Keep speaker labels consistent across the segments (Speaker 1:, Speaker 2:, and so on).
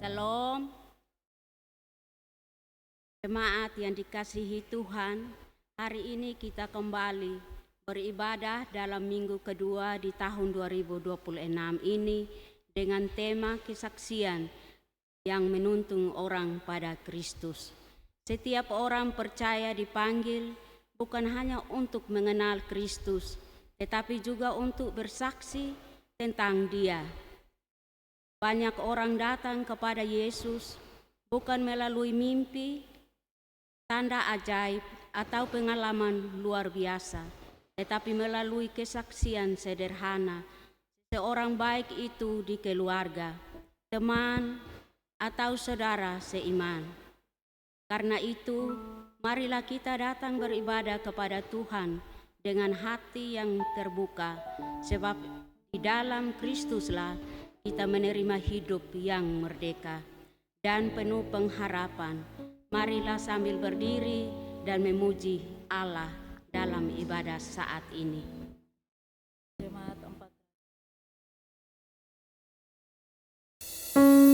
Speaker 1: Shalom, jemaat yang dikasihi Tuhan. Hari ini kita kembali beribadah dalam minggu kedua di tahun 2026 ini dengan tema kesaksian yang menuntun orang pada Kristus. Setiap orang percaya dipanggil bukan hanya untuk mengenal Kristus, tetapi juga untuk bersaksi tentang Dia. Banyak orang datang kepada Yesus bukan melalui mimpi, tanda ajaib, atau pengalaman luar biasa, tetapi melalui kesaksian sederhana seorang baik itu di keluarga, teman, atau saudara seiman. Karena itu, marilah kita datang beribadah kepada Tuhan dengan hati yang terbuka, sebab di dalam Kristuslah kita menerima hidup yang merdeka dan penuh pengharapan. Marilah sambil berdiri dan memuji Allah dalam ibadah saat ini. Jemaat 4.
Speaker 2: Oh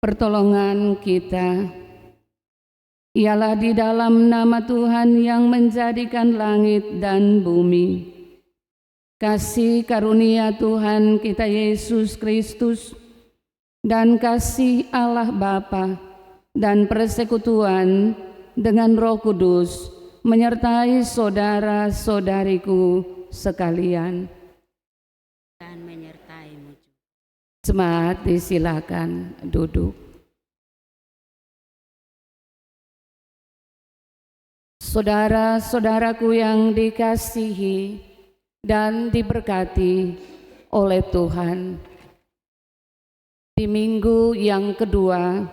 Speaker 2: pertolongan kita. Ialah di dalam nama Tuhan yang menjadikan langit dan bumi. Kasih karunia Tuhan kita Yesus Kristus dan kasih Allah Bapa dan persekutuan dengan Roh Kudus menyertai saudara-saudariku sekalian.
Speaker 1: Dan menyertaimu.
Speaker 2: Jemaat disilakan duduk. Saudara-saudaraku yang dikasihi dan diberkati oleh Tuhan, di minggu yang kedua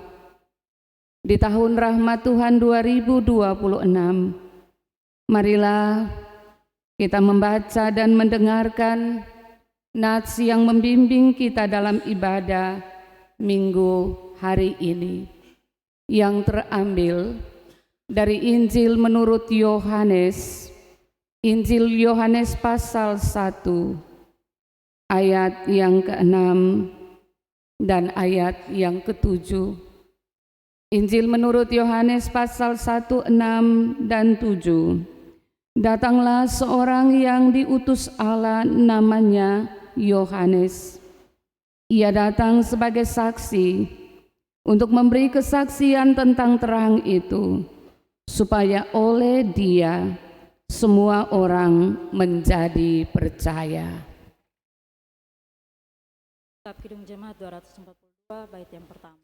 Speaker 2: di tahun rahmat Tuhan 2026, marilah kita membaca dan mendengarkan nats yang membimbing kita dalam ibadah minggu hari ini, yang terambil dari Injil menurut Yohanes, Injil Yohanes pasal 1, ayat yang ke-6 dan ayat yang ke-7. Injil menurut Yohanes pasal 1, 6 dan 7. Datanglah seorang yang diutus Allah, namanya Yohanes. Ia datang sebagai saksi untuk memberi kesaksian tentang terang itu, supaya oleh dia semua orang menjadi percaya.
Speaker 3: Kitab Kidung Jemaat 242 bait yang pertama.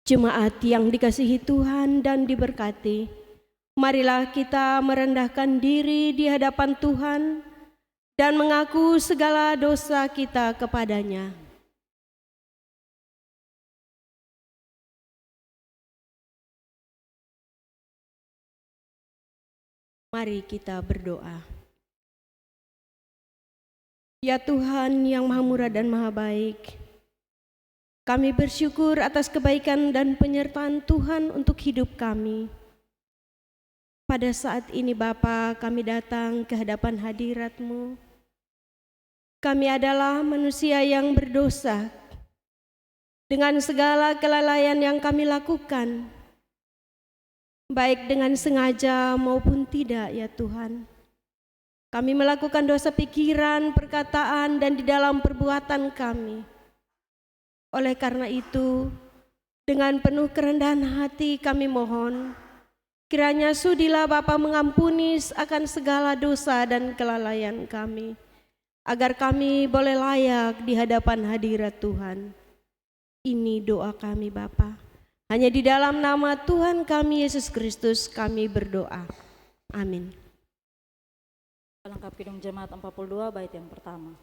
Speaker 4: Jemaat yang dikasihi Tuhan dan diberkati, marilah kita merendahkan diri di hadapan Tuhan dan mengaku segala dosa kita kepadanya. Mari kita berdoa. Ya Tuhan yang Maha Murah dan Maha Baik, Kami bersyukur atas kebaikan dan penyertaan Tuhan untuk hidup kami. Pada saat ini Bapa, kami datang ke hadapan hadirat-Mu. Kami adalah manusia yang berdosa. Dengan segala kelalaian yang kami lakukan, baik dengan sengaja maupun tidak ya Tuhan. Kami melakukan dosa pikiran, perkataan, dan di dalam perbuatan kami. Oleh karena itu, dengan penuh kerendahan hati kami mohon, kiranya sudilah Bapa mengampuni akan segala dosa dan kelalaian kami, agar kami boleh layak di hadapan hadirat Tuhan. Ini doa kami Bapa. Hanya di dalam nama Tuhan kami Yesus Kristus kami berdoa. Amin.
Speaker 3: Lengkap Kidung Jemaat 42 bait yang pertama.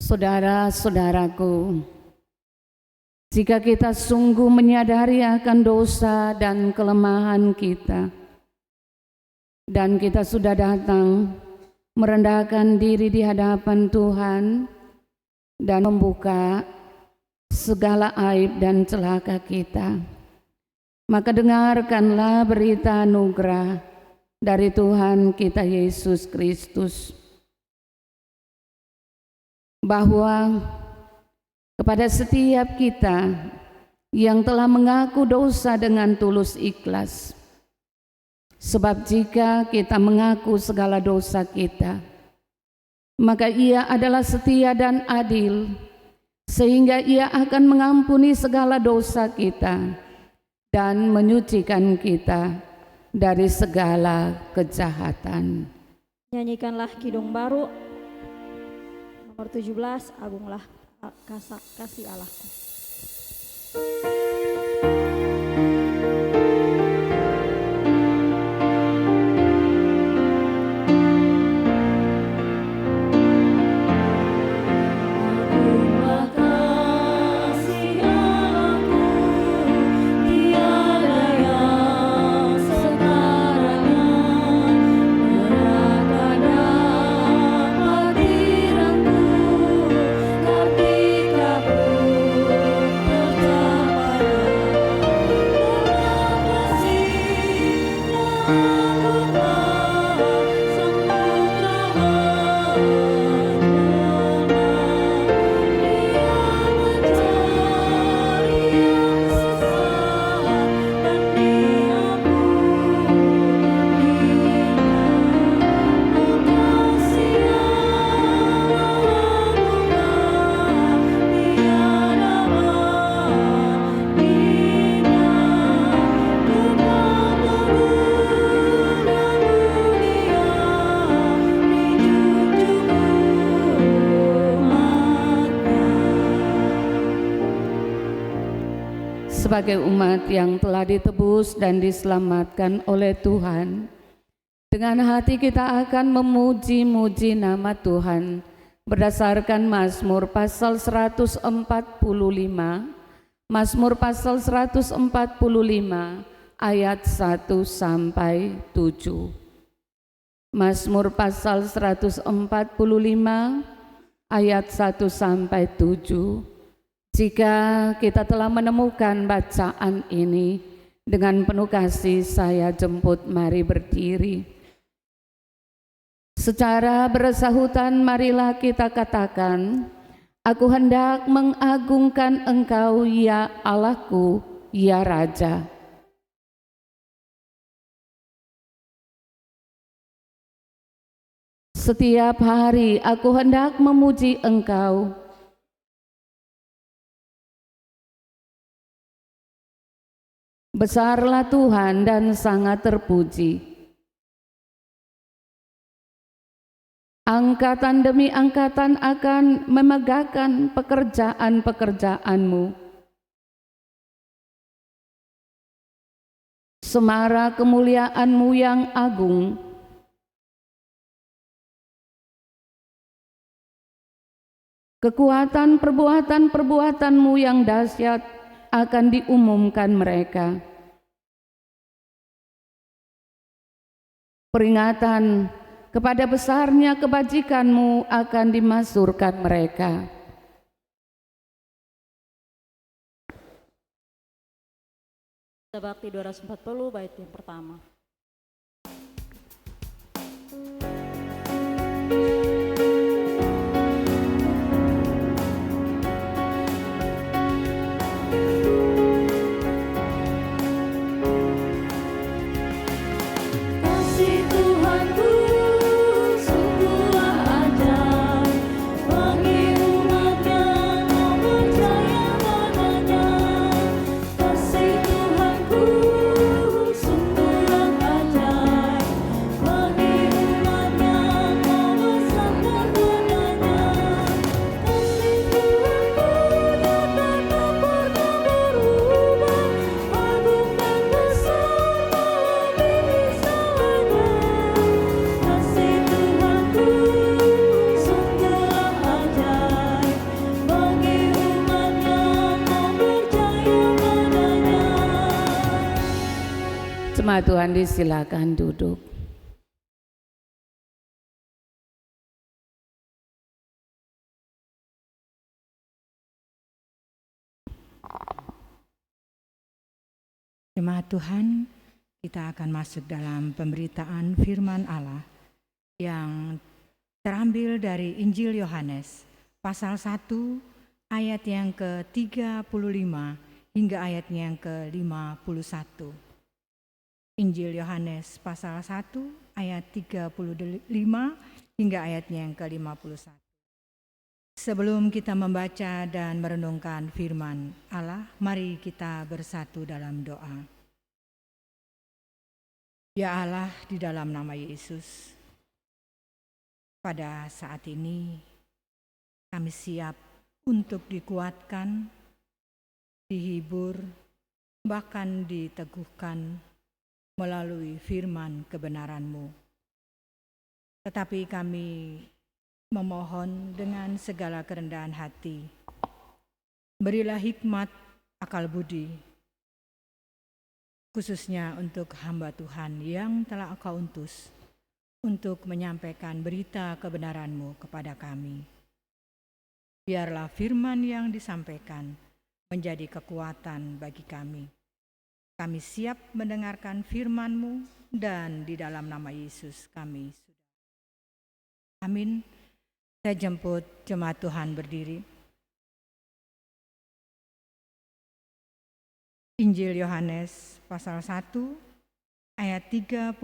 Speaker 2: Saudara-saudaraku, jika kita sungguh menyadari akan dosa dan kelemahan kita, dan kita sudah datang merendahkan diri di hadapan Tuhan dan membuka segala aib dan celaka kita, maka dengarkanlah berita anugerah dari Tuhan kita Yesus Kristus, bahwa kepada setiap kita yang telah mengaku dosa dengan tulus ikhlas, sebab jika kita mengaku segala dosa kita, maka Ia adalah setia dan adil, sehingga Ia akan mengampuni segala dosa kita dan menyucikan kita dari segala kejahatan.
Speaker 3: Nyanyikanlah kidung baru nomor 17, Agunglah Kasih Allahku.
Speaker 2: Sebagai umat yang telah ditebus dan diselamatkan oleh Tuhan, dengan hati kita akan memuji-muji nama Tuhan berdasarkan Mazmur pasal 145, Mazmur pasal 145 ayat 1 sampai 7. Mazmur pasal 145 ayat 1 sampai 7. Jika kita telah menemukan bacaan ini, dengan penuh kasih saya jemput mari berdiri. Secara bersahutan marilah kita katakan, aku hendak mengagungkan Engkau ya Allahku, ya Raja. Setiap hari aku hendak memuji Engkau, Besarlah Tuhan dan sangat terpuji. Angkatan demi angkatan akan memegahkan pekerjaan-pekerjaan-Mu. Semara kemuliaan-Mu yang agung, kekuatan perbuatan-perbuatan-Mu yang dahsyat akan diumumkan mereka. Peringatan kepada besarnya kebajikan-Mu akan dimasyhurkan mereka.
Speaker 3: Bakti 240 bait yang pertama.
Speaker 2: Jemaat Tuhan disilakan duduk.
Speaker 5: Jemaat Tuhan, kita akan masuk dalam pemberitaan firman Allah yang terambil dari Injil Yohanes pasal 1 ayat yang ke-35 hingga ayatnya yang ke-51. Injil Yohanes pasal 1 ayat 35 hingga ayatnya yang ke-51. Sebelum kita membaca dan merenungkan firman Allah, mari kita bersatu dalam doa. Ya Allah, di dalam nama Yesus, pada saat ini kami siap untuk dikuatkan, dihibur, bahkan diteguhkan melalui firman kebenaran-Mu. Tetapi kami memohon dengan segala kerendahan hati, berilah hikmat, akal budi, khususnya untuk hamba Tuhan yang telah Engkau utus untuk menyampaikan berita kebenaran-Mu kepada kami. Biarlah firman yang disampaikan menjadi kekuatan bagi kami. Kami siap mendengarkan firman-Mu dan di dalam nama Yesus kami sudah. Amin. Saya jemput jemaat Tuhan berdiri. Injil Yohanes pasal 1 ayat 35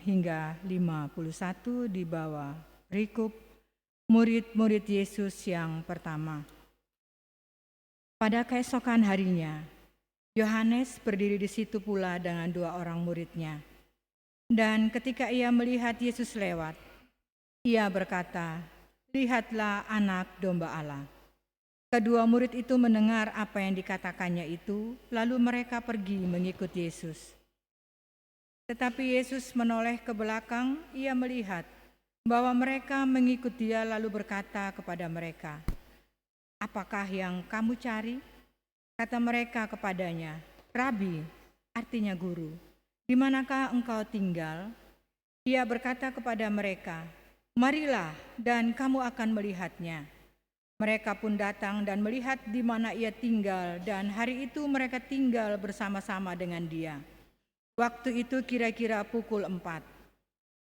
Speaker 5: hingga 51 di bawah perikop murid-murid Yesus yang pertama. Pada keesokan harinya, Yohanes berdiri di situ pula dengan 2 orang muridnya. Dan ketika ia melihat Yesus lewat, ia berkata, "Lihatlah anak domba Allah." Kedua murid itu mendengar apa yang dikatakannya itu, lalu mereka pergi mengikut Yesus. Tetapi Yesus menoleh ke belakang, ia melihat bahwa mereka mengikut dia lalu berkata kepada mereka, "Apakah yang kamu cari?" Kata mereka kepadanya, "Rabi," artinya guru, "di manakah engkau tinggal?" Ia berkata kepada mereka, "Marilah dan kamu akan melihatnya." Mereka pun datang dan melihat di mana ia tinggal, dan hari itu mereka tinggal bersama-sama dengan dia. Waktu itu kira-kira pukul 4.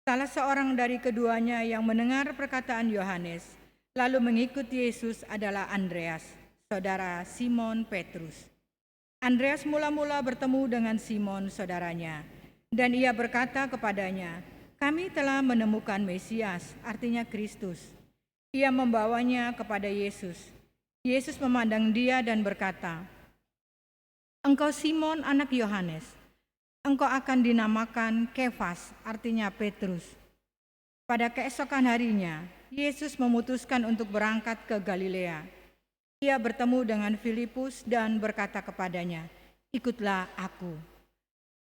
Speaker 5: Salah seorang dari keduanya yang mendengar perkataan Yohanes lalu mengikut Yesus adalah Andreas, saudara Simon Petrus. Andreas mula-mula bertemu dengan Simon saudaranya, dan ia berkata kepadanya, "Kami telah menemukan Mesias," artinya Kristus. Ia membawanya kepada Yesus. Yesus memandang dia dan berkata, engkau Simon anak Yohanes, engkau akan dinamakan Kefas, artinya Petrus. Pada keesokan harinya, Yesus memutuskan untuk berangkat ke Galilea. Ia bertemu dengan Filipus dan berkata kepadanya, "Ikutlah aku."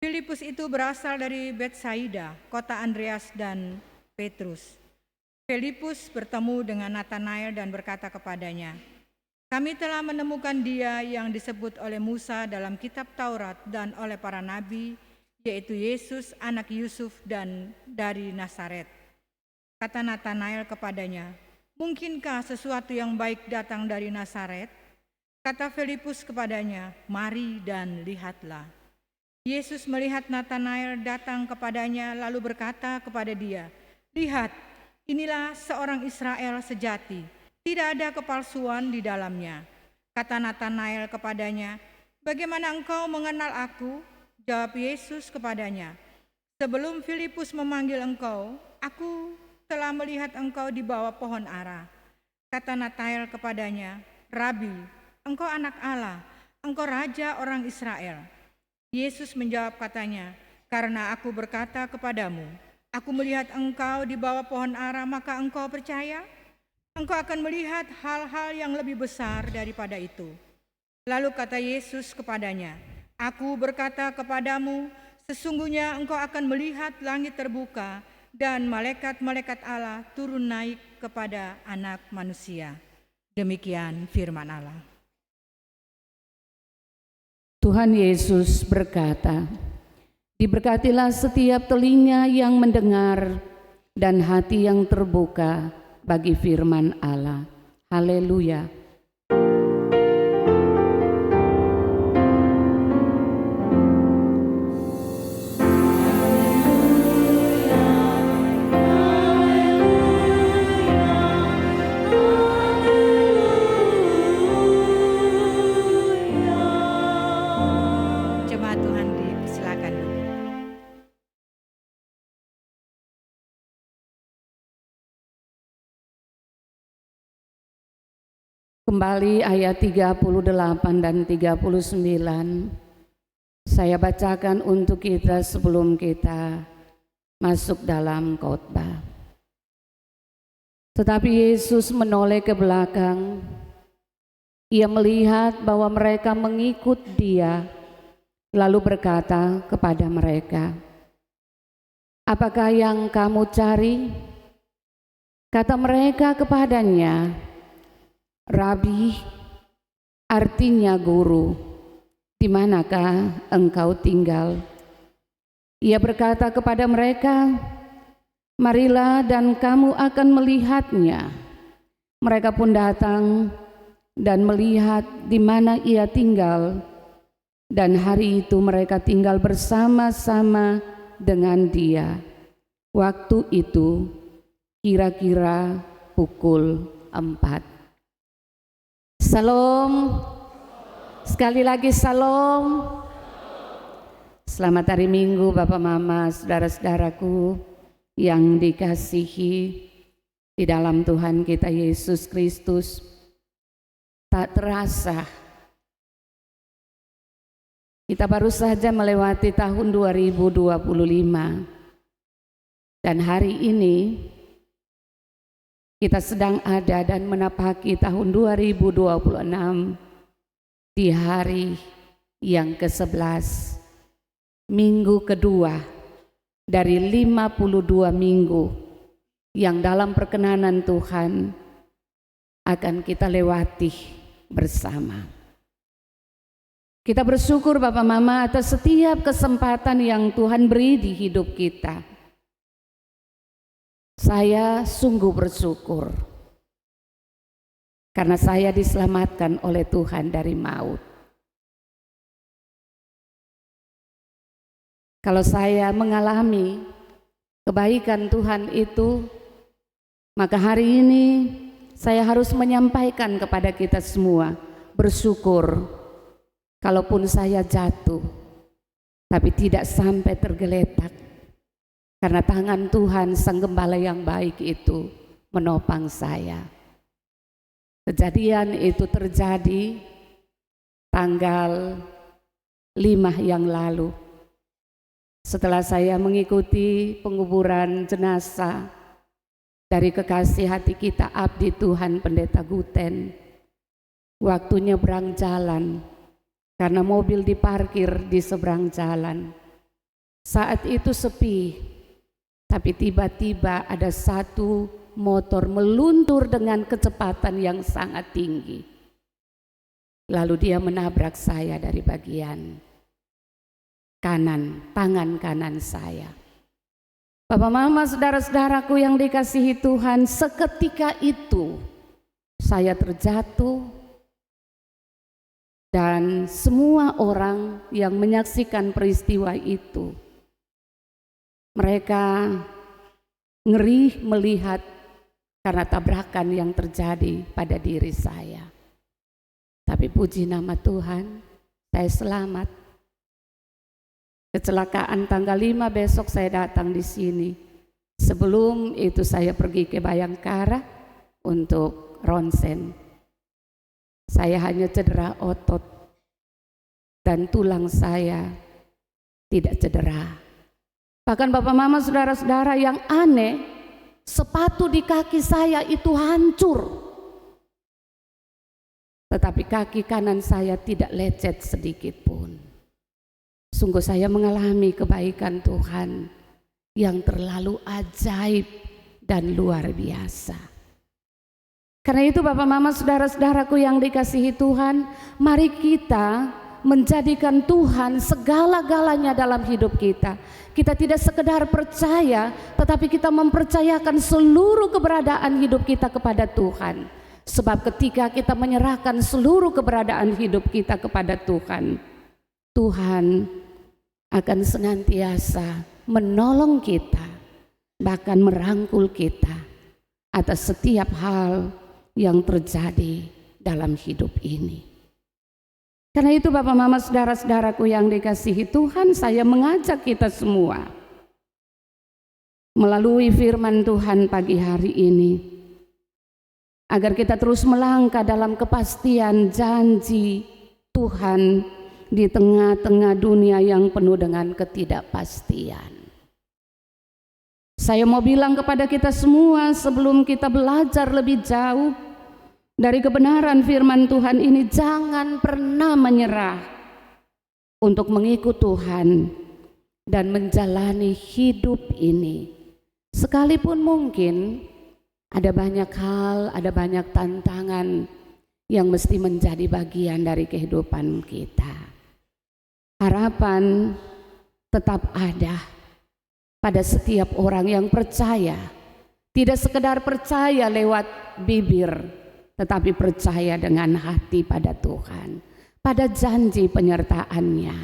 Speaker 5: Filipus itu berasal dari Betsaida, kota Andreas dan Petrus. Filipus bertemu dengan Natanael dan berkata kepadanya, "Kami telah menemukan Dia yang disebut oleh Musa dalam kitab Taurat dan oleh para nabi, yaitu Yesus anak Yusuf dan dari Nazaret." Kata Natanael kepadanya, "Mungkinkah sesuatu yang baik datang dari Nazaret?" Kata Filipus kepadanya, "Mari dan lihatlah." Yesus melihat Natanael datang kepadanya lalu berkata kepada dia, "Lihat, inilah seorang Israel sejati, tidak ada kepalsuan di dalamnya." Kata Natanael kepadanya, "Bagaimana engkau mengenal aku?" Jawab Yesus kepadanya, "Sebelum Filipus memanggil engkau, aku telah melihat engkau di bawah pohon ara." Kata Natanael kepadanya, "Rabi, engkau anak Allah, engkau raja orang Israel." Yesus menjawab katanya, "Karena aku berkata kepadamu, aku melihat engkau di bawah pohon ara, maka engkau percaya? Engkau akan melihat hal-hal yang lebih besar daripada itu." Lalu kata Yesus kepadanya, "Aku berkata kepadamu, sesungguhnya engkau akan melihat langit terbuka dan malaikat-malaikat Allah turun naik kepada Anak Manusia." Demikian firman Allah.
Speaker 2: Tuhan Yesus berkata, "Diberkatilah setiap telinga yang mendengar dan hati yang terbuka bagi firman Allah." Haleluya.
Speaker 5: Jemaat Tuhan dipersilakan dulu.
Speaker 2: Kembali ayat 38 dan 39 saya bacakan untuk kita sebelum kita masuk dalam khotbah. Tetapi Yesus menoleh ke belakang. Ia melihat bahwa mereka mengikut Dia, lalu berkata kepada mereka, "Apakah yang kamu cari?" Kata mereka kepadanya, "Rabi," artinya guru, "di manakah engkau tinggal?" Ia berkata kepada mereka, "Marilah dan kamu akan melihatnya." Mereka pun datang dan melihat di mana ia tinggal, dan hari itu mereka tinggal bersama-sama dengan dia. Waktu itu kira-kira pukul 4. Salam. Sekali lagi salam. Selamat hari Minggu Bapak Mama, saudara-saudaraku yang dikasihi di dalam Tuhan kita Yesus Kristus. Tak terasa kita baru saja melewati tahun 2025 dan hari ini kita sedang ada dan menapaki tahun 2026 di hari yang ke-11, minggu kedua dari 52 minggu yang dalam perkenanan Tuhan akan kita lewati bersama. Kita bersyukur Bapak Mama atas setiap kesempatan yang Tuhan beri di hidup kita. Saya sungguh bersyukur karena saya diselamatkan oleh Tuhan dari maut. Kalau saya mengalami kebaikan Tuhan itu, maka hari ini saya harus menyampaikan kepada kita semua, bersyukur kalaupun saya jatuh, tapi tidak sampai tergeletak. Karena tangan Tuhan Sang Gembala yang baik itu menopang saya. Kejadian itu terjadi tanggal yang lalu. Setelah saya mengikuti penguburan jenazah dari kekasih hati kita, abdi Tuhan Pendeta Guten, waktunya berang jalan karena mobil diparkir di seberang jalan. Saat itu sepi, tapi tiba-tiba ada satu motor meluntur dengan kecepatan yang sangat tinggi. Lalu dia menabrak saya dari bagian kanan, tangan kanan saya. Bapak, Mama, saudara-saudaraku yang dikasihi Tuhan, seketika itu saya terjatuh dan semua orang yang menyaksikan peristiwa itu, mereka ngeri melihat karena tabrakan yang terjadi pada diri saya. Tapi puji nama Tuhan, saya selamat. Kecelakaan tanggal 5 besok saya datang di sini. Sebelum itu saya pergi ke Bayangkara untuk ronsen. Saya hanya cedera otot dan tulang saya tidak cedera. Bahkan Bapak, Mama, saudara-saudara, yang aneh, sepatu di kaki saya itu hancur. Tetapi kaki kanan saya tidak lecet sedikit pun. Sungguh saya mengalami kebaikan Tuhan yang terlalu ajaib dan luar biasa. Karena itu Bapak, Mama, saudara-saudaraku yang dikasihi Tuhan, mari kita menjadikan Tuhan segala-galanya dalam hidup kita. Kita tidak sekedar percaya, tetapi kita mempercayakan seluruh keberadaan hidup kita kepada Tuhan. Sebab ketika kita menyerahkan seluruh keberadaan hidup kita kepada Tuhan, Tuhan akan senantiasa menolong kita, bahkan merangkul kita atas setiap hal yang terjadi dalam hidup ini. Karena itu Bapak, Mama, saudara-saudaraku yang dikasihi Tuhan, saya mengajak kita semua melalui firman Tuhan pagi hari ini, agar kita terus melangkah dalam kepastian janji Tuhan di tengah-tengah dunia yang penuh dengan ketidakpastian. Saya mau bilang kepada kita semua, sebelum kita belajar lebih jauh dari kebenaran firman Tuhan ini, jangan pernah menyerah untuk mengikut Tuhan dan menjalani hidup ini. Sekalipun mungkin ada banyak hal, ada banyak tantangan yang mesti menjadi bagian dari kehidupan kita. Harapan tetap ada pada setiap orang yang percaya. Tidak sekedar percaya lewat bibir, tetapi percaya dengan hati pada Tuhan, pada janji penyertaan-Nya.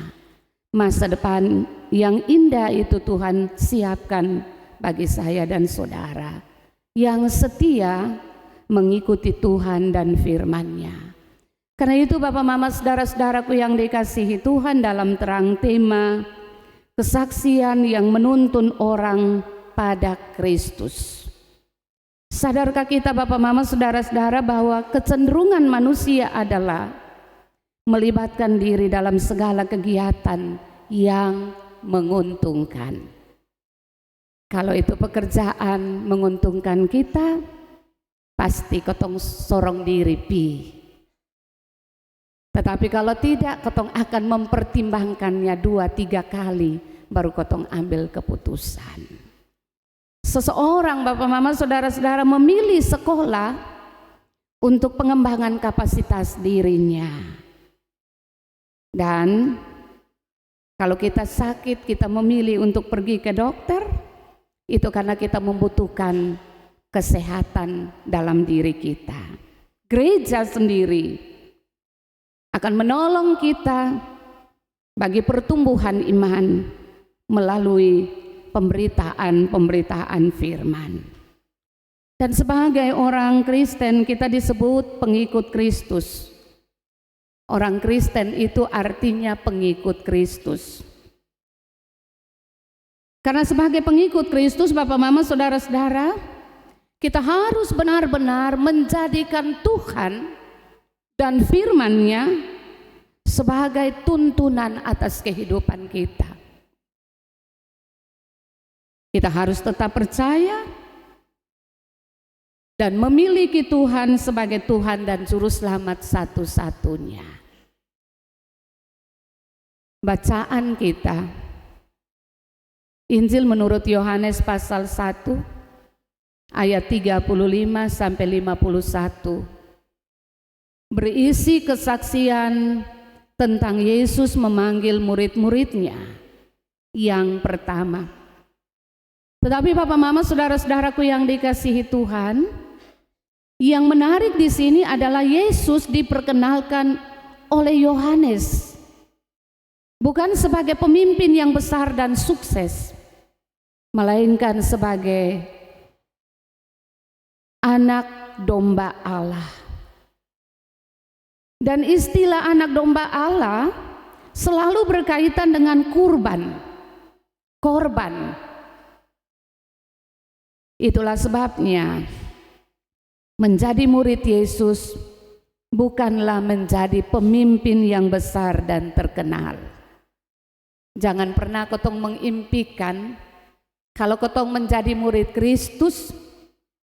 Speaker 2: Masa depan yang indah itu Tuhan siapkan bagi saya dan saudara yang setia mengikuti Tuhan dan firman-Nya. Karena itu Bapak, Mama, saudara-saudaraku yang dikasihi Tuhan, dalam terang tema kesaksian yang menuntun orang pada Kristus. Sadarkah kita Bapak, Mama, saudara-saudara, bahwa kecenderungan manusia adalah melibatkan diri dalam segala kegiatan yang menguntungkan. Kalau itu pekerjaan menguntungkan kita, pasti ketong sorong diri pi. Tetapi kalau tidak, ketong akan mempertimbangkannya 2-3 kali baru ketong ambil keputusan. Seseorang Bapak, Mama, saudara-saudara memilih sekolah untuk pengembangan kapasitas dirinya. Dan kalau kita sakit, kita memilih untuk pergi ke dokter, itu karena kita membutuhkan kesehatan dalam diri kita. Gereja sendiri akan menolong kita bagi pertumbuhan iman melalui pemberitaan firman. Dan sebagai orang Kristen, kita disebut pengikut Kristus. Orang Kristen itu artinya pengikut Kristus. Karena sebagai pengikut Kristus, Bapak, Mama, saudara-saudara, kita harus benar-benar menjadikan Tuhan dan firman-Nya sebagai tuntunan atas kehidupan kita. Kita harus tetap percaya dan memiliki Tuhan sebagai Tuhan dan Juru Selamat satu-satunya. Bacaan kita, Injil menurut Yohanes pasal 1 ayat 35 sampai 51, berisi kesaksian tentang Yesus memanggil murid-muridnya yang pertama. Tetapi Bapak Mama, saudara-saudaraku yang dikasihi Tuhan, yang menarik di sini adalah Yesus diperkenalkan oleh Yohanes bukan sebagai pemimpin yang besar dan sukses, melainkan sebagai anak domba Allah. Dan istilah anak domba Allah selalu berkaitan dengan korban. Itulah sebabnya menjadi murid Yesus bukanlah menjadi pemimpin yang besar dan terkenal. Jangan pernah kotong mengimpikan kalau kotong menjadi murid Kristus,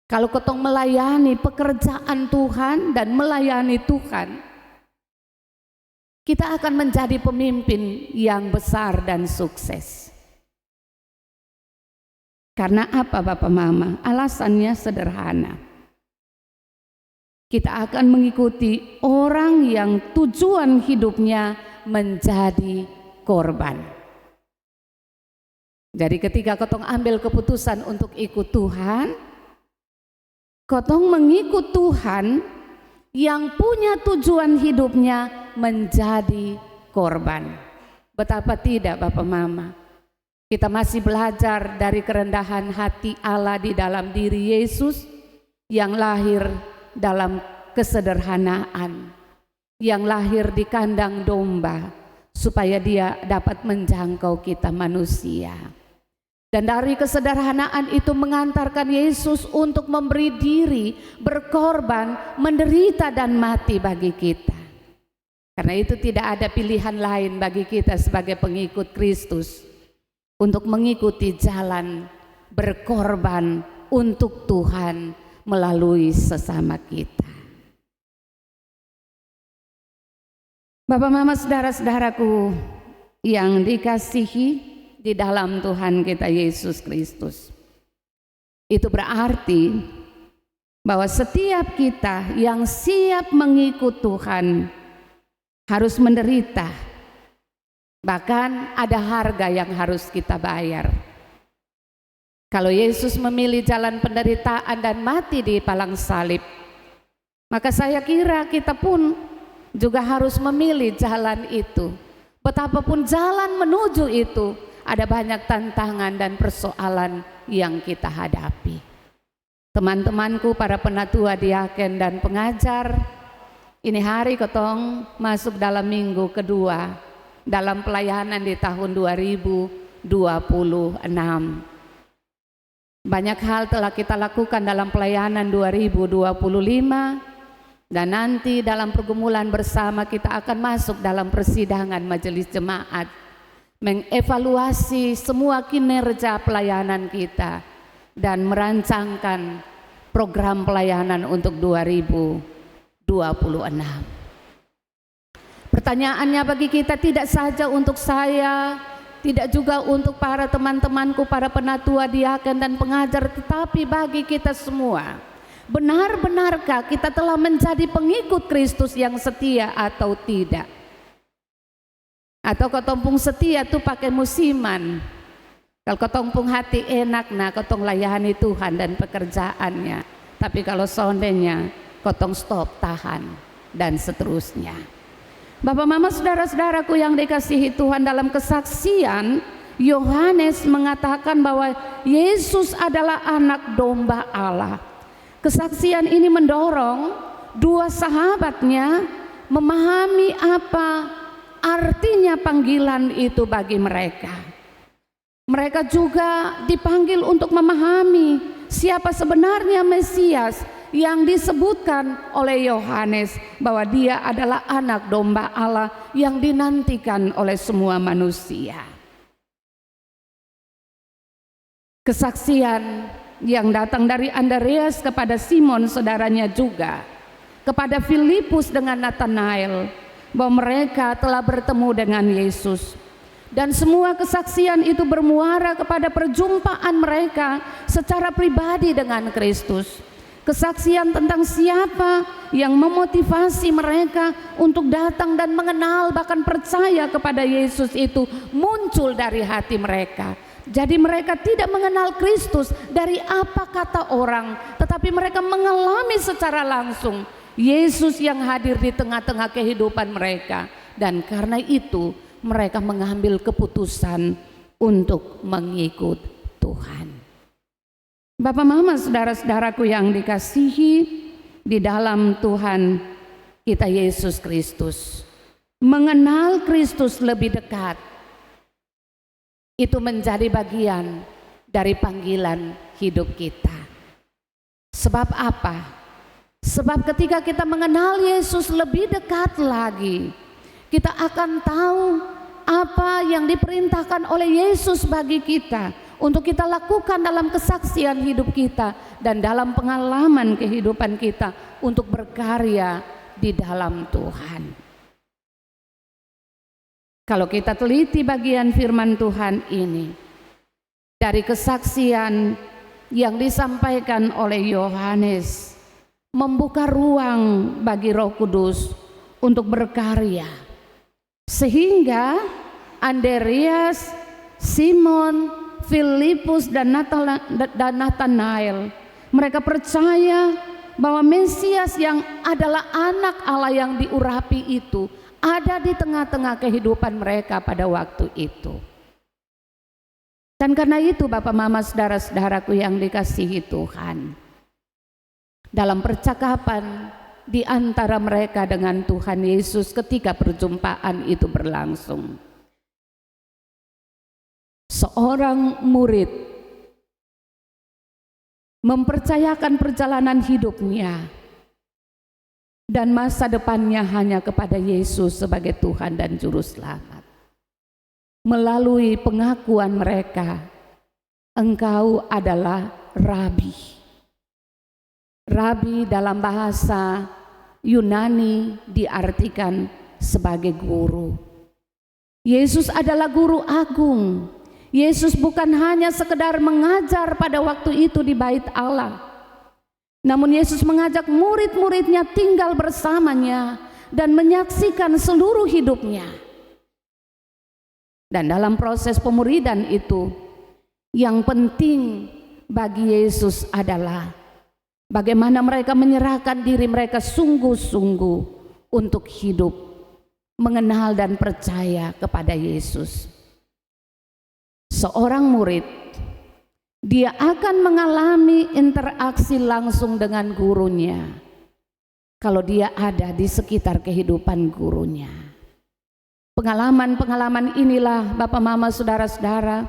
Speaker 2: kalau kotong melayani pekerjaan Tuhan dan melayani Tuhan, kita akan menjadi pemimpin yang besar dan sukses. Karena apa Bapak Mama? Alasannya sederhana. Kita akan mengikuti orang yang tujuan hidupnya menjadi korban. Jadi ketika kotong ambil keputusan untuk ikut Tuhan, kotong mengikut Tuhan yang punya tujuan hidupnya menjadi korban. Betapa tidak Bapak Mama, kita masih belajar dari kerendahan hati Allah di dalam diri Yesus yang lahir dalam kesederhanaan, yang lahir di kandang domba supaya dia dapat menjangkau kita manusia. Dan dari kesederhanaan itu mengantarkan Yesus untuk memberi diri, berkorban, menderita dan mati bagi kita. Karena itu tidak ada pilihan lain bagi kita sebagai pengikut Kristus untuk mengikuti jalan berkorban untuk Tuhan melalui sesama kita. Bapak Mama, saudara-saudaraku yang dikasihi di dalam Tuhan kita Yesus Kristus, itu berarti bahwa setiap kita yang siap mengikut Tuhan harus menderita. Bahkan ada harga yang harus kita bayar. Kalau Yesus memilih jalan penderitaan dan mati di palang salib, maka saya kira kita pun juga harus memilih jalan itu. Betapapun jalan menuju itu, ada banyak tantangan dan persoalan yang kita hadapi. Teman-temanku, para penatua, diaken dan pengajar, ini hari kotong masuk dalam minggu kedua dalam pelayanan di tahun 2026. Banyak hal telah kita lakukan dalam pelayanan 2025, dan nanti dalam pergumulan bersama kita akan masuk dalam persidangan majelis jemaat, mengevaluasi semua kinerja pelayanan kita dan merancangkan program pelayanan untuk 2026. Pertanyaannya bagi kita tidak saja untuk saya, tidak juga untuk para teman-temanku, para penatua, diaken dan pengajar, tetapi bagi kita semua. Benar-benarkah kita telah menjadi pengikut Kristus yang setia atau tidak? Atau ketompung setia tuh pakai musiman. Kalau ketompung hati enak, nah kotong layani Tuhan dan pekerjaannya. Tapi kalau seandainya kotong stop, tahan dan seterusnya. Bapak Mama, saudara-saudaraku yang dikasihi Tuhan, dalam kesaksian Yohanes mengatakan bahwa Yesus adalah anak domba Allah. Kesaksian ini mendorong dua sahabatnya memahami apa artinya panggilan itu bagi mereka. Mereka juga dipanggil untuk memahami siapa sebenarnya Mesias yang disebutkan oleh Yohanes bahwa dia adalah anak domba Allah yang dinantikan oleh semua manusia. Kesaksian yang datang dari Andreas kepada Simon saudaranya juga, kepada Filipus dengan Nathanael, bahwa mereka telah bertemu dengan Yesus. Dan semua kesaksian itu bermuara kepada perjumpaan mereka secara pribadi dengan Kristus. Kesaksian tentang siapa yang memotivasi mereka untuk datang dan mengenal bahkan percaya kepada Yesus itu muncul dari hati mereka. Jadi mereka tidak mengenal Kristus dari apa kata orang, tetapi mereka mengalami secara langsung Yesus yang hadir di tengah-tengah kehidupan mereka. Dan karena itu mereka mengambil keputusan untuk mengikut Tuhan. Bapak, Mama, saudara-saudaraku yang dikasihi di dalam Tuhan kita Yesus Kristus, mengenal Kristus lebih dekat itu menjadi bagian dari panggilan hidup kita. Sebab apa? Sebab ketika kita mengenal Yesus lebih dekat lagi, kita akan tahu apa yang diperintahkan oleh Yesus bagi kita untuk kita lakukan dalam kesaksian hidup kita dan dalam pengalaman kehidupan kita untuk berkarya di dalam Tuhan. Kalau kita teliti bagian firman Tuhan ini, dari kesaksian yang disampaikan oleh Yohanes, membuka ruang bagi Roh Kudus untuk berkarya. Sehingga Andreas, Simon, Filipus dan Nathanael, mereka percaya bahwa Mesias yang adalah anak Allah yang diurapi itu ada di tengah-tengah kehidupan mereka pada waktu itu. Dan karena itu Bapak, Mama, saudara-saudaraku yang dikasihi Tuhan, dalam percakapan di antara mereka dengan Tuhan Yesus ketika perjumpaan itu berlangsung, seorang murid mempercayakan perjalanan hidupnya dan masa depannya hanya kepada Yesus sebagai Tuhan dan Juru Selamat. Melalui pengakuan mereka, engkau adalah Rabi. Rabi dalam bahasa Yunani diartikan sebagai guru. Yesus adalah guru agung. Yesus bukan hanya sekedar mengajar pada waktu itu di bait Allah, namun Yesus mengajak murid-muridnya tinggal bersamanya dan menyaksikan seluruh hidupnya. Dan dalam proses pemuridan itu, yang penting bagi Yesus adalah bagaimana mereka menyerahkan diri mereka sungguh-sungguh untuk hidup, mengenal dan percaya kepada Yesus. Seorang murid, dia akan mengalami interaksi langsung dengan gurunya kalau dia ada di sekitar kehidupan gurunya. Pengalaman-pengalaman inilah Bapak, Mama, saudara-saudara,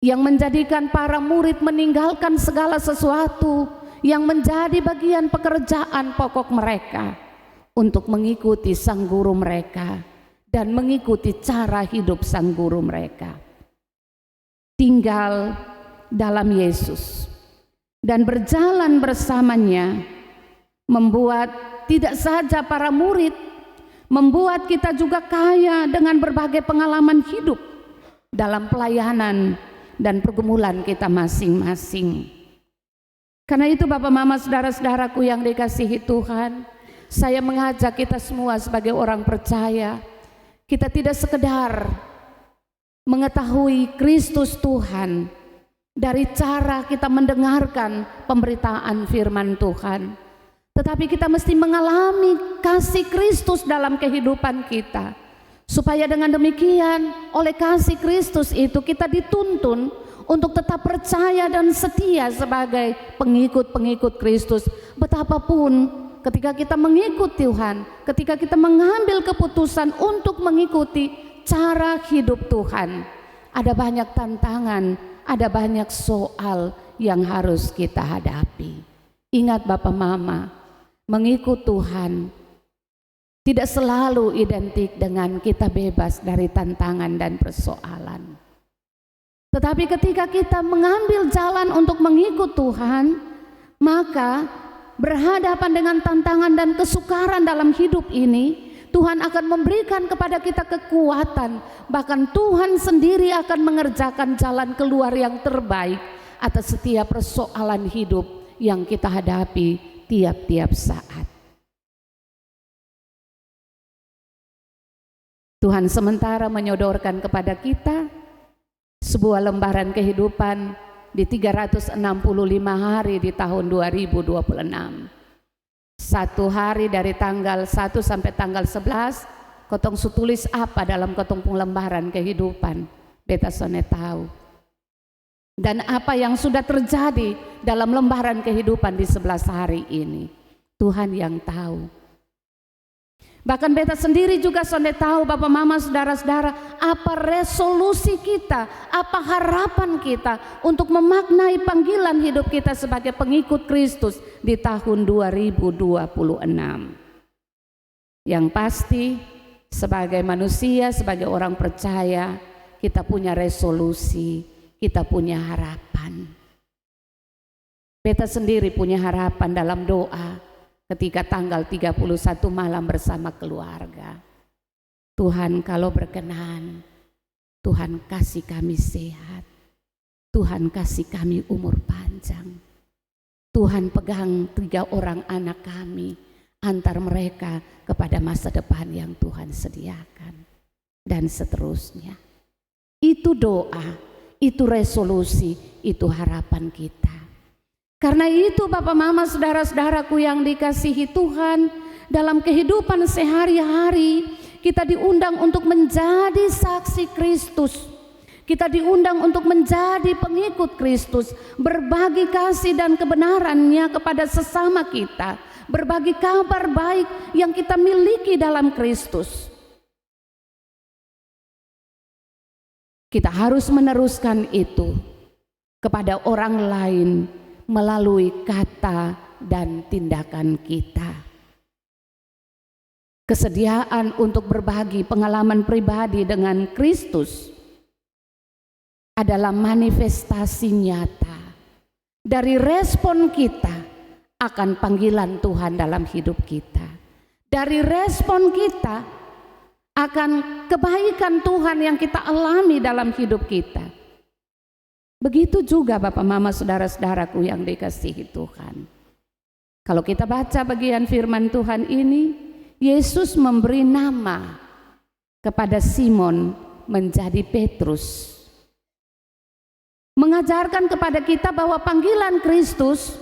Speaker 2: yang menjadikan para murid meninggalkan segala sesuatu yang menjadi bagian pekerjaan pokok mereka untuk mengikuti sang guru mereka dan mengikuti cara hidup sang guru mereka. Tinggal dalam Yesus dan berjalan bersamanya membuat tidak saja para murid, membuat kita juga kaya dengan berbagai pengalaman hidup dalam pelayanan dan pergumulan kita masing-masing. Karena itu Bapak, Mama, saudara-saudaraku yang dikasihi Tuhan, saya mengajak kita semua sebagai orang percaya, kita tidak sekedar mengetahui Kristus Tuhan dari cara kita mendengarkan pemberitaan firman Tuhan, tetapi kita mesti mengalami kasih Kristus dalam kehidupan kita, supaya dengan demikian oleh kasih Kristus itu kita dituntun untuk tetap percaya dan setia sebagai pengikut-pengikut Kristus. Betapapun ketika kita mengikuti Tuhan, ketika kita mengambil keputusan untuk mengikuti cara hidup Tuhan, ada banyak tantangan, ada banyak soal yang harus kita hadapi. Ingat Bapak Mama, mengikut Tuhan tidak selalu identik dengan kita bebas dari tantangan dan persoalan. Tetapi ketika kita mengambil jalan untuk mengikut Tuhan, maka berhadapan dengan tantangan dan kesukaran dalam hidup ini, Tuhan akan memberikan kepada kita kekuatan. Bahkan Tuhan sendiri akan mengerjakan jalan keluar yang terbaik atas setiap persoalan hidup yang kita hadapi tiap-tiap saat. Tuhan sementara menyodorkan kepada kita sebuah lembaran kehidupan di 365 hari di tahun 2026. Satu hari dari tanggal 1 sampai tanggal 11, kotong tulis apa dalam kotong lembaran kehidupan, beta sone tahu. Dan apa yang sudah terjadi dalam lembaran kehidupan di 11 hari ini, Tuhan yang tahu. Bahkan beta sendiri juga sonde tahu Bapak Mama saudara-saudara, apa resolusi kita, apa harapan kita untuk memaknai panggilan hidup kita sebagai pengikut Kristus di tahun 2026. Yang pasti sebagai manusia, sebagai orang percaya, kita punya resolusi, kita punya harapan. Beta sendiri punya harapan dalam doa ketika tanggal 31 malam bersama keluarga. Tuhan kalau berkenan, Tuhan kasih kami sehat, Tuhan kasih kami umur panjang, Tuhan pegang 3 orang anak kami, antar mereka kepada masa depan yang Tuhan sediakan, dan seterusnya. Itu doa, itu resolusi, itu harapan kita. Karena itu Bapak Mama saudara-saudaraku yang dikasihi Tuhan, dalam kehidupan sehari-hari kita diundang untuk menjadi saksi Kristus. Kita diundang untuk menjadi pengikut Kristus, berbagi kasih dan kebenarannya kepada sesama kita, berbagi kabar baik yang kita miliki dalam Kristus. Kita harus meneruskan itu kepada orang lain melalui kata dan tindakan kita. Kesediaan untuk berbagi pengalaman pribadi dengan Kristus adalah manifestasi nyata dari respon kita akan panggilan Tuhan dalam hidup kita. Dari respon kita akan kebaikan Tuhan yang kita alami dalam hidup kita. Begitu juga Bapak Mama saudara-saudaraku yang dikasihi Tuhan. Kalau kita baca bagian firman Tuhan ini, Yesus memberi nama kepada Simon menjadi Petrus. Mengajarkan kepada kita bahwa panggilan Kristus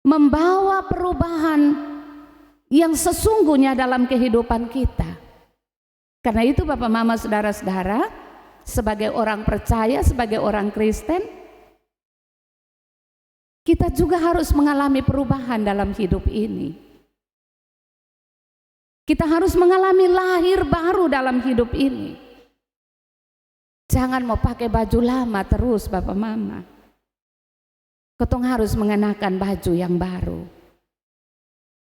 Speaker 2: membawa perubahan yang sesungguhnya dalam kehidupan kita. Karena itu Bapak Mama saudara-saudara, sebagai orang percaya, sebagai orang Kristen, kita juga harus mengalami perubahan dalam hidup ini. Kita harus mengalami lahir baru dalam hidup ini. Jangan mau pakai baju lama terus Bapak Mama. Ketong harus mengenakan baju yang baru.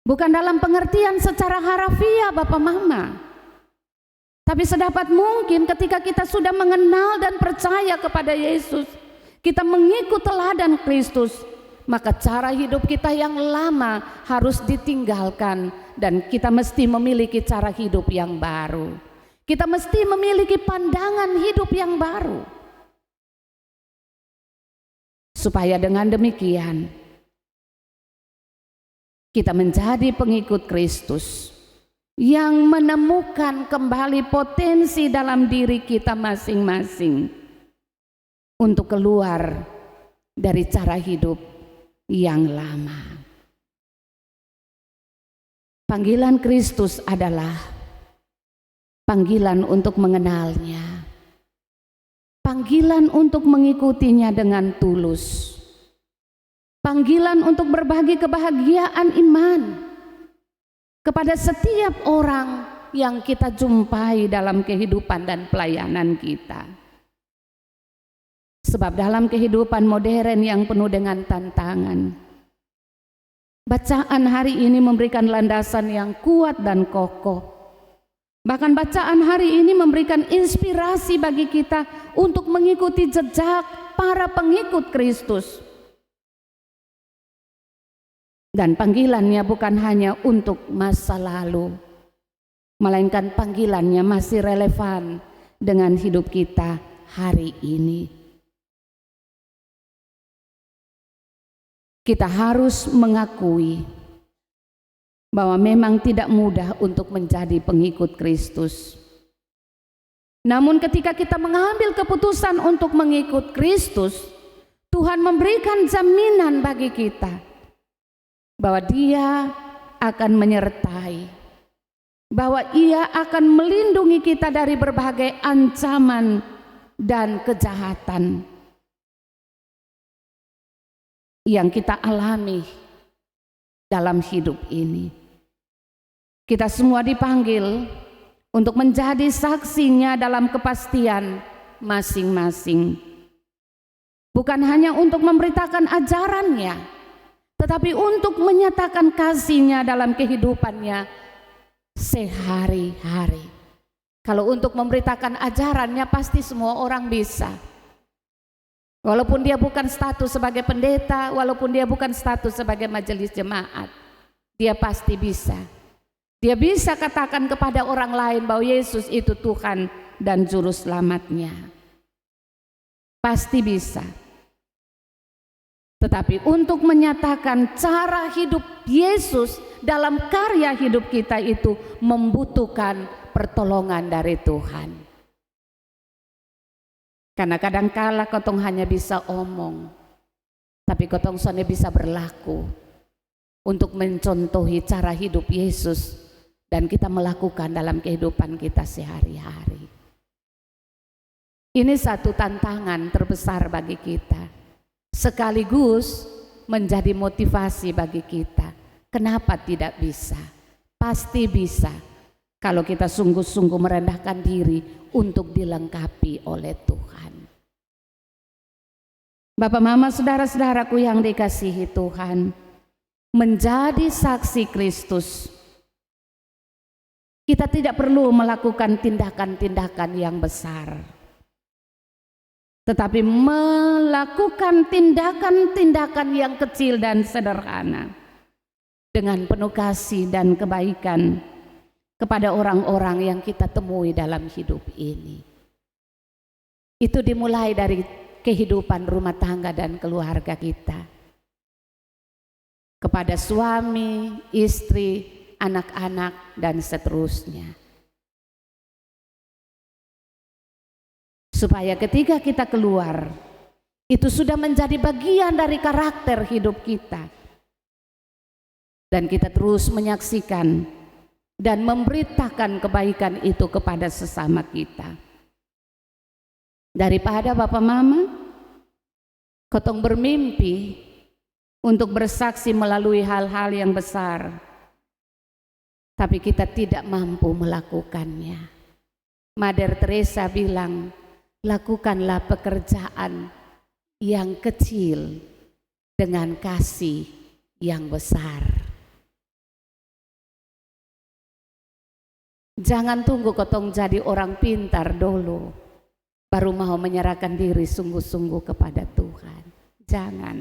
Speaker 2: Bukan dalam pengertian secara harafiah Bapak Mama, tapi sedapat mungkin ketika kita sudah mengenal dan percaya kepada Yesus, kita mengikut teladan Kristus, maka cara hidup kita yang lama harus ditinggalkan dan kita mesti memiliki cara hidup yang baru. Kita mesti memiliki pandangan hidup yang baru. Supaya dengan demikian kita menjadi pengikut Kristus yang menemukan kembali potensi dalam diri kita masing-masing untuk keluar dari cara hidup yang lama. Panggilan Kristus adalah panggilan untuk mengenalnya, panggilan untuk mengikutinya dengan tulus, panggilan untuk berbagi kebahagiaan iman kepada setiap orang yang kita jumpai dalam kehidupan dan pelayanan kita. Sebab dalam kehidupan modern yang penuh dengan tantangan, Bacaan hari ini memberikan landasan yang kuat dan kokoh. Bahkan bacaan hari ini memberikan inspirasi bagi kita untuk mengikuti jejak para pengikut Kristus. Dan panggilannya bukan hanya untuk masa lalu, melainkan panggilannya masih relevan dengan hidup kita hari ini. Kita harus mengakui bahwa memang tidak mudah untuk menjadi pengikut Kristus. Namun ketika kita mengambil keputusan untuk mengikut Kristus, Tuhan memberikan jaminan bagi kita bahwa Dia akan menyertai, bahwa Ia akan melindungi kita dari berbagai ancaman dan kejahatan yang kita alami dalam hidup ini. Kita semua dipanggil untuk menjadi saksinya dalam kepastian masing-masing. Bukan hanya untuk memberitakan ajarannya, tetapi untuk menyatakan kasihnya dalam kehidupannya sehari-hari. Kalau untuk memberitakan ajarannya pasti semua orang bisa. Walaupun dia bukan status sebagai pendeta, walaupun dia bukan status sebagai majelis jemaat, dia pasti bisa. Dia bisa katakan kepada orang lain bahwa Yesus itu Tuhan dan Juru Selamatnya. Pasti bisa. Tetapi untuk menyatakan cara hidup Yesus dalam karya hidup kita itu membutuhkan pertolongan dari Tuhan. Karena kadangkala kotong hanya bisa omong, tapi kotong soalnya bisa berlaku untuk mencontohi cara hidup Yesus dan kita melakukan dalam kehidupan kita sehari-hari. Ini satu tantangan terbesar bagi kita, sekaligus menjadi motivasi bagi kita. Kenapa tidak bisa? Pasti bisa kalau kita sungguh-sungguh merendahkan diri untuk dilengkapi oleh Tuhan. Bapak, Mama, saudara-saudaraku yang dikasihi Tuhan, menjadi saksi Kristus, kita tidak perlu melakukan tindakan-tindakan yang besar, tetapi melakukan tindakan-tindakan yang kecil dan sederhana dengan penuh kasih dan kebaikan kepada orang-orang yang kita temui dalam hidup ini. Itu dimulai dari kehidupan rumah tangga dan keluarga kita, kepada suami, istri, anak-anak, dan seterusnya. Supaya ketika kita keluar, itu sudah menjadi bagian dari karakter hidup kita. Dan kita terus menyaksikan dan memberitakan kebaikan itu kepada sesama kita. Daripada Bapak Mama, kotong bermimpi untuk bersaksi melalui hal-hal yang besar, tapi kita tidak mampu melakukannya. Mother Teresa bilang, lakukanlah pekerjaan yang kecil dengan kasih yang besar. Jangan tunggu kotong jadi orang pintar dulu baru mau menyerahkan diri sungguh-sungguh kepada Tuhan. Jangan.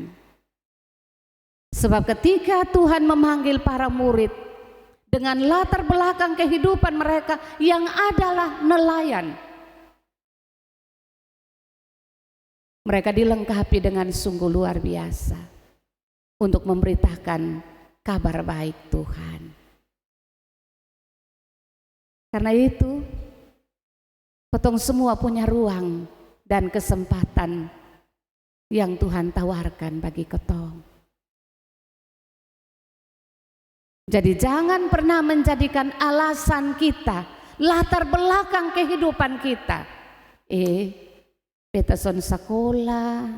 Speaker 2: Sebab ketika Tuhan memanggil para murid dengan latar belakang kehidupan mereka yang adalah nelayan, mereka dilengkapi dengan sungguh luar biasa untuk memberitakan kabar baik Tuhan. Karena itu, kotong semua punya ruang dan kesempatan yang Tuhan tawarkan bagi kotong. Jadi jangan pernah menjadikan alasan kita, latar belakang kehidupan kita, beta son sekolah,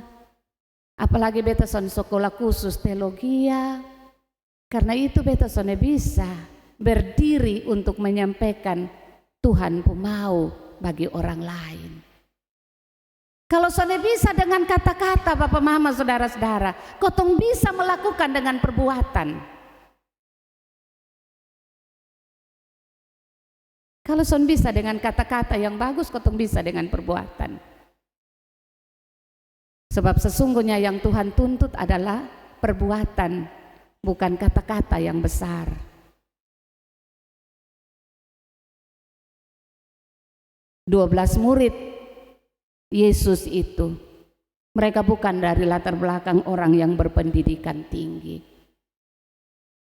Speaker 2: apalagi beta son sekolah khusus teologia, karena itu beta son bisa berdiri untuk menyampaikan Tuhan pun mau bagi orang lain. Kalau soalnya bisa dengan kata-kata Bapak Mama saudara-saudara, kotong bisa melakukan dengan perbuatan. Kalau son bisa dengan kata-kata yang bagus, kotong bisa dengan perbuatan. Sebab sesungguhnya yang Tuhan tuntut adalah perbuatan, bukan kata-kata yang besar. "12 murid Yesus itu, mereka bukan dari latar belakang orang yang berpendidikan tinggi.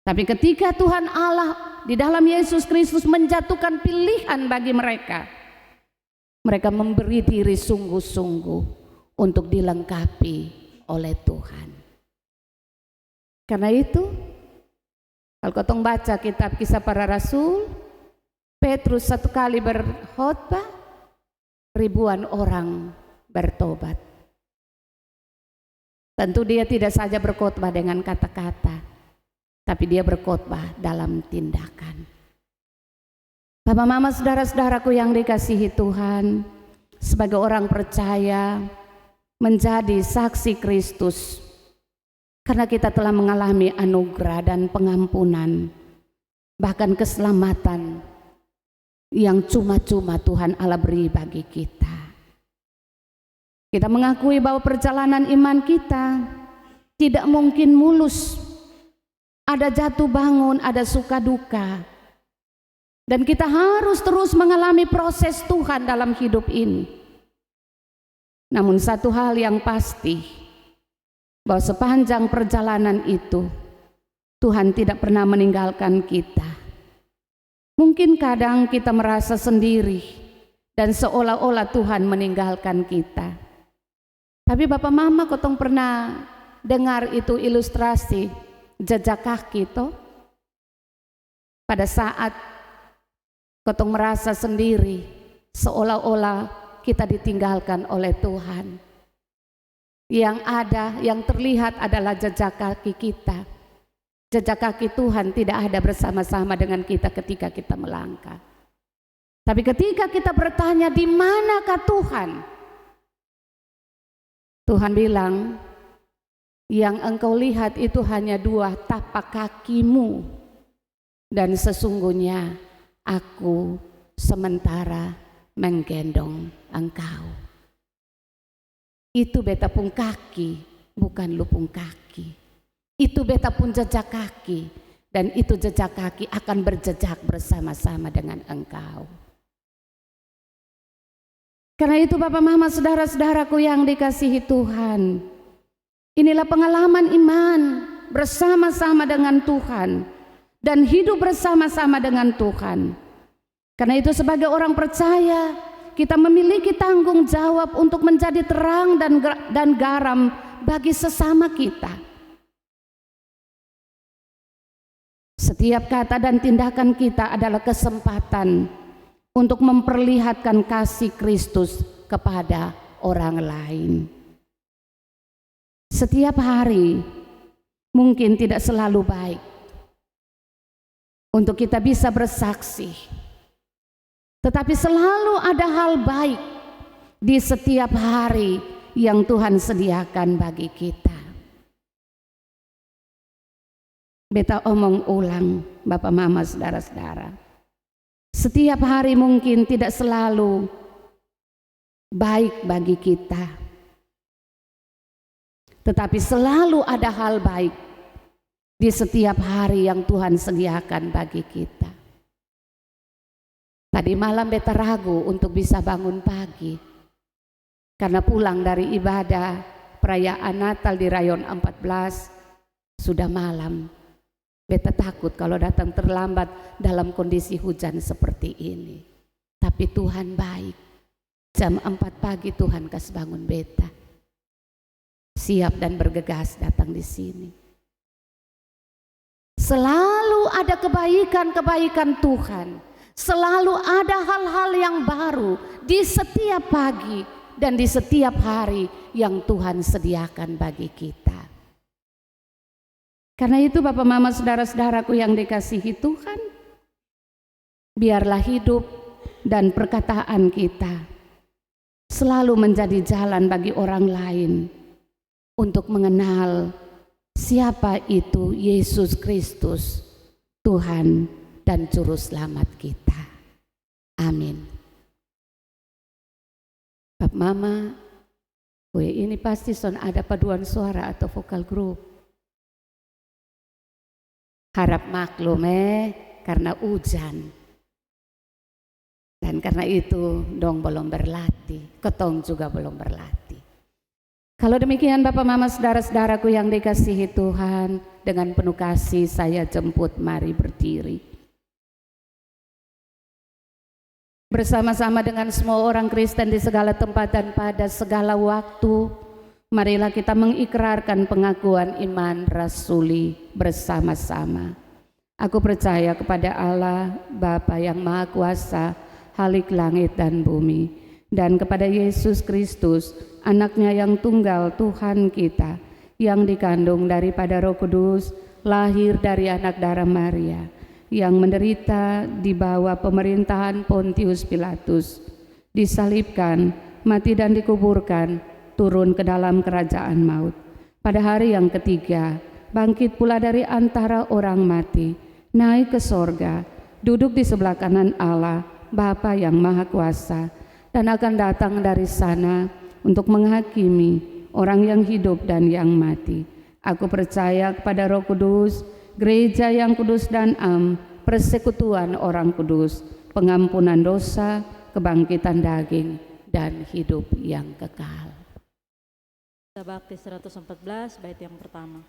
Speaker 2: Tapi ketika Tuhan Allah di dalam Yesus Kristus menjatuhkan pilihan bagi mereka, mereka memberi diri sungguh-sungguh untuk dilengkapi oleh Tuhan. Karena itu, kalau kotong baca kitab Kisah Para Rasul, Petrus satu kali berkhotbah, ribuan orang bertobat. Tentu dia tidak saja berkhotbah dengan kata-kata, tapi dia berkhotbah dalam tindakan. Bapak, mama, saudara-saudaraku yang dikasihi Tuhan, sebagai orang percaya menjadi saksi Kristus, karena kita telah mengalami anugerah dan pengampunan, bahkan keselamatan yang cuma-cuma Tuhan Allah beri bagi kita. Kita mengakui bahwa perjalanan iman kita tidak mungkin mulus. Ada jatuh bangun, ada suka duka. Dan kita harus terus mengalami proses Tuhan dalam hidup ini. Namun satu hal yang pasti, bahwa sepanjang perjalanan itu Tuhan tidak pernah meninggalkan kita. Mungkin kadang kita merasa sendiri dan seolah-olah Tuhan meninggalkan kita. Tapi Bapak Mama, kotong pernah dengar itu ilustrasi jejak kaki toh? Pada saat kotong merasa sendiri, seolah-olah kita ditinggalkan oleh Tuhan. Yang ada, yang terlihat adalah jejak kaki kita. Jejak kaki Tuhan tidak ada bersama-sama dengan kita ketika kita melangkah. Tapi ketika kita bertanya, di manakah Tuhan? Tuhan bilang, yang engkau lihat itu hanya 2 tapak kakimu, dan sesungguhnya aku sementara menggendong engkau. Itu beta pun kaki, bukan lupung kaki. Itu beta pun jejak kaki, dan itu jejak kaki akan berjejak bersama-sama dengan engkau. Karena itu Bapak Mama, saudara-saudaraku yang dikasihi Tuhan, inilah pengalaman iman bersama-sama dengan Tuhan dan hidup bersama-sama dengan Tuhan. Karena itu sebagai orang percaya, kita memiliki tanggung jawab untuk menjadi terang dan garam bagi sesama kita. Setiap kata dan tindakan kita adalah kesempatan untuk memperlihatkan kasih Kristus kepada orang lain. Setiap hari mungkin tidak selalu baik untuk kita bisa bersaksi, tetapi selalu ada hal baik di setiap hari yang Tuhan sediakan bagi kita. Beta omong ulang, Bapak Mama, saudara-saudara, setiap hari mungkin tidak selalu baik bagi kita, tetapi selalu ada hal baik di setiap hari yang Tuhan sediakan bagi kita. Tadi malam beta ragu untuk bisa bangun pagi, karena pulang dari ibadah perayaan Natal di Rayon 14 sudah malam. Beta takut kalau datang terlambat dalam kondisi hujan seperti ini. Tapi Tuhan baik. Jam 4 pagi Tuhan kasih bangun beta, siap dan bergegas datang di sini. Selalu ada kebaikan-kebaikan Tuhan. Selalu ada hal-hal yang baru di setiap pagi dan di setiap hari yang Tuhan sediakan bagi kita. Karena itu Bapak Mama, saudara-saudaraku yang dikasihi Tuhan, biarlah hidup dan perkataan kita selalu menjadi jalan bagi orang lain untuk mengenal siapa itu Yesus Kristus, Tuhan dan Juru Selamat kita. Amin. Bab Mama, kue ini pasti son ada paduan suara atau vokal grup. Harap maklum karena hujan. Dan karena itu dong belum berlatih, ketong juga belum berlatih. Kalau demikian Bapak Mama saudara-saudaraku yang dikasihi Tuhan, dengan penuh kasih saya jemput mari berdiri. Bersama-sama dengan semua orang Kristen di segala tempat dan pada segala waktu, marilah kita mengikrarkan pengakuan iman rasuli bersama-sama. Aku percaya kepada Allah, Bapa yang Maha Kuasa, Khalik langit dan bumi, dan kepada Yesus Kristus, anaknya yang tunggal Tuhan kita, yang dikandung daripada Roh Kudus, lahir dari anak darah Maria, yang menderita di bawah pemerintahan Pontius Pilatus, disalibkan, mati dan dikuburkan, turun ke dalam kerajaan maut. Pada hari yang ketiga, bangkit pula dari antara orang mati, naik ke sorga, duduk di sebelah kanan Allah, Bapa yang Maha Kuasa, dan akan datang dari sana untuk menghakimi orang yang hidup dan yang mati. Aku percaya kepada Roh Kudus, gereja yang kudus dan am, persekutuan orang kudus, pengampunan dosa, kebangkitan daging, dan hidup yang kekal.
Speaker 3: Bakti 114 bait yang pertama.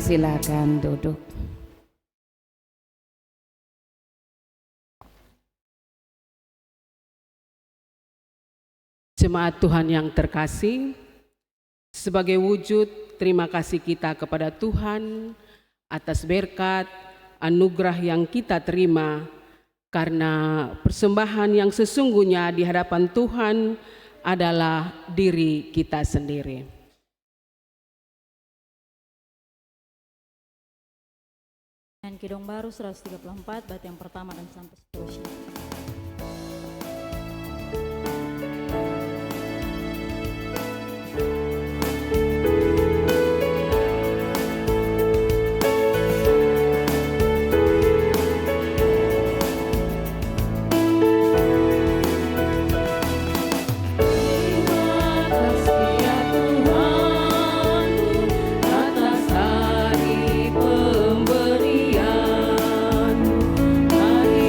Speaker 2: Silakan duduk.
Speaker 6: Jemaat Tuhan yang terkasih, sebagai wujud terima kasih kita kepada Tuhan atas berkat anugerah yang kita terima, karena persembahan yang sesungguhnya di hadapan Tuhan adalah diri kita sendiri.
Speaker 3: Dan Kidung Baru 134 bait yang pertama dan sampai seterusnya.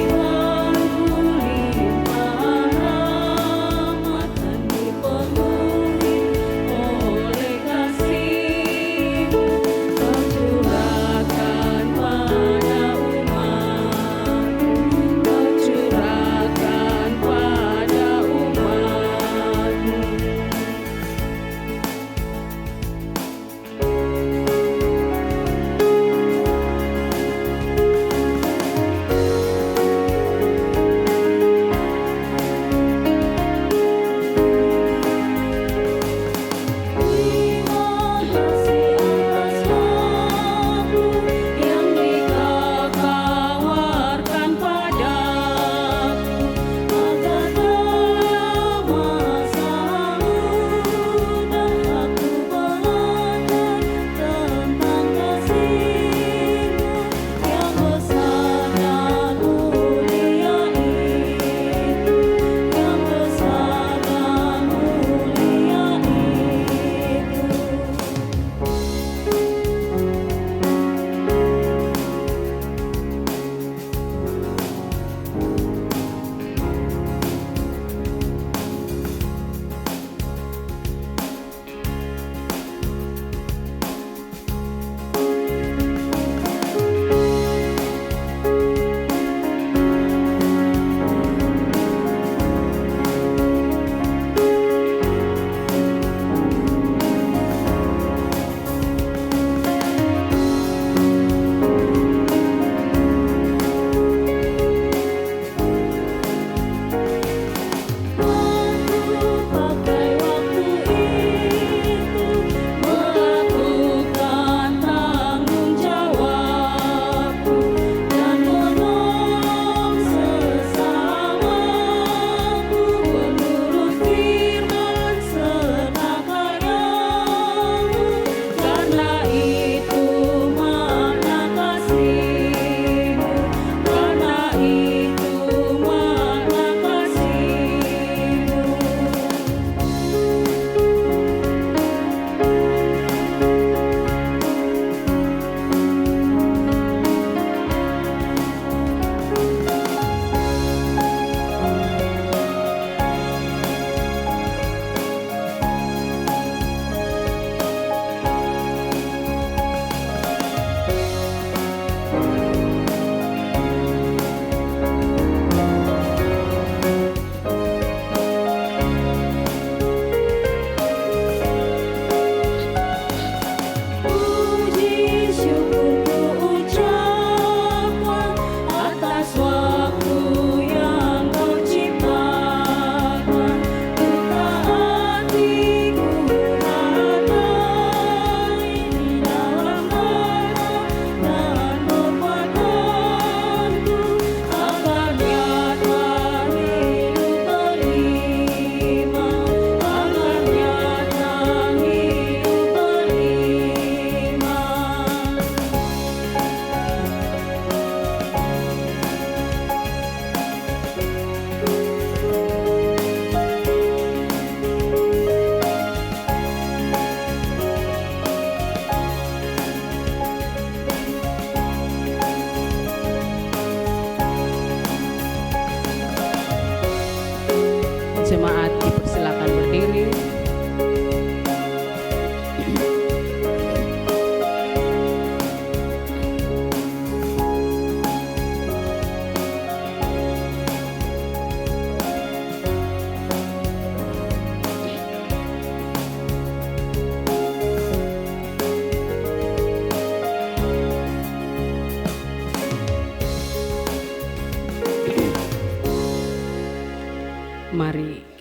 Speaker 2: Pemberian dari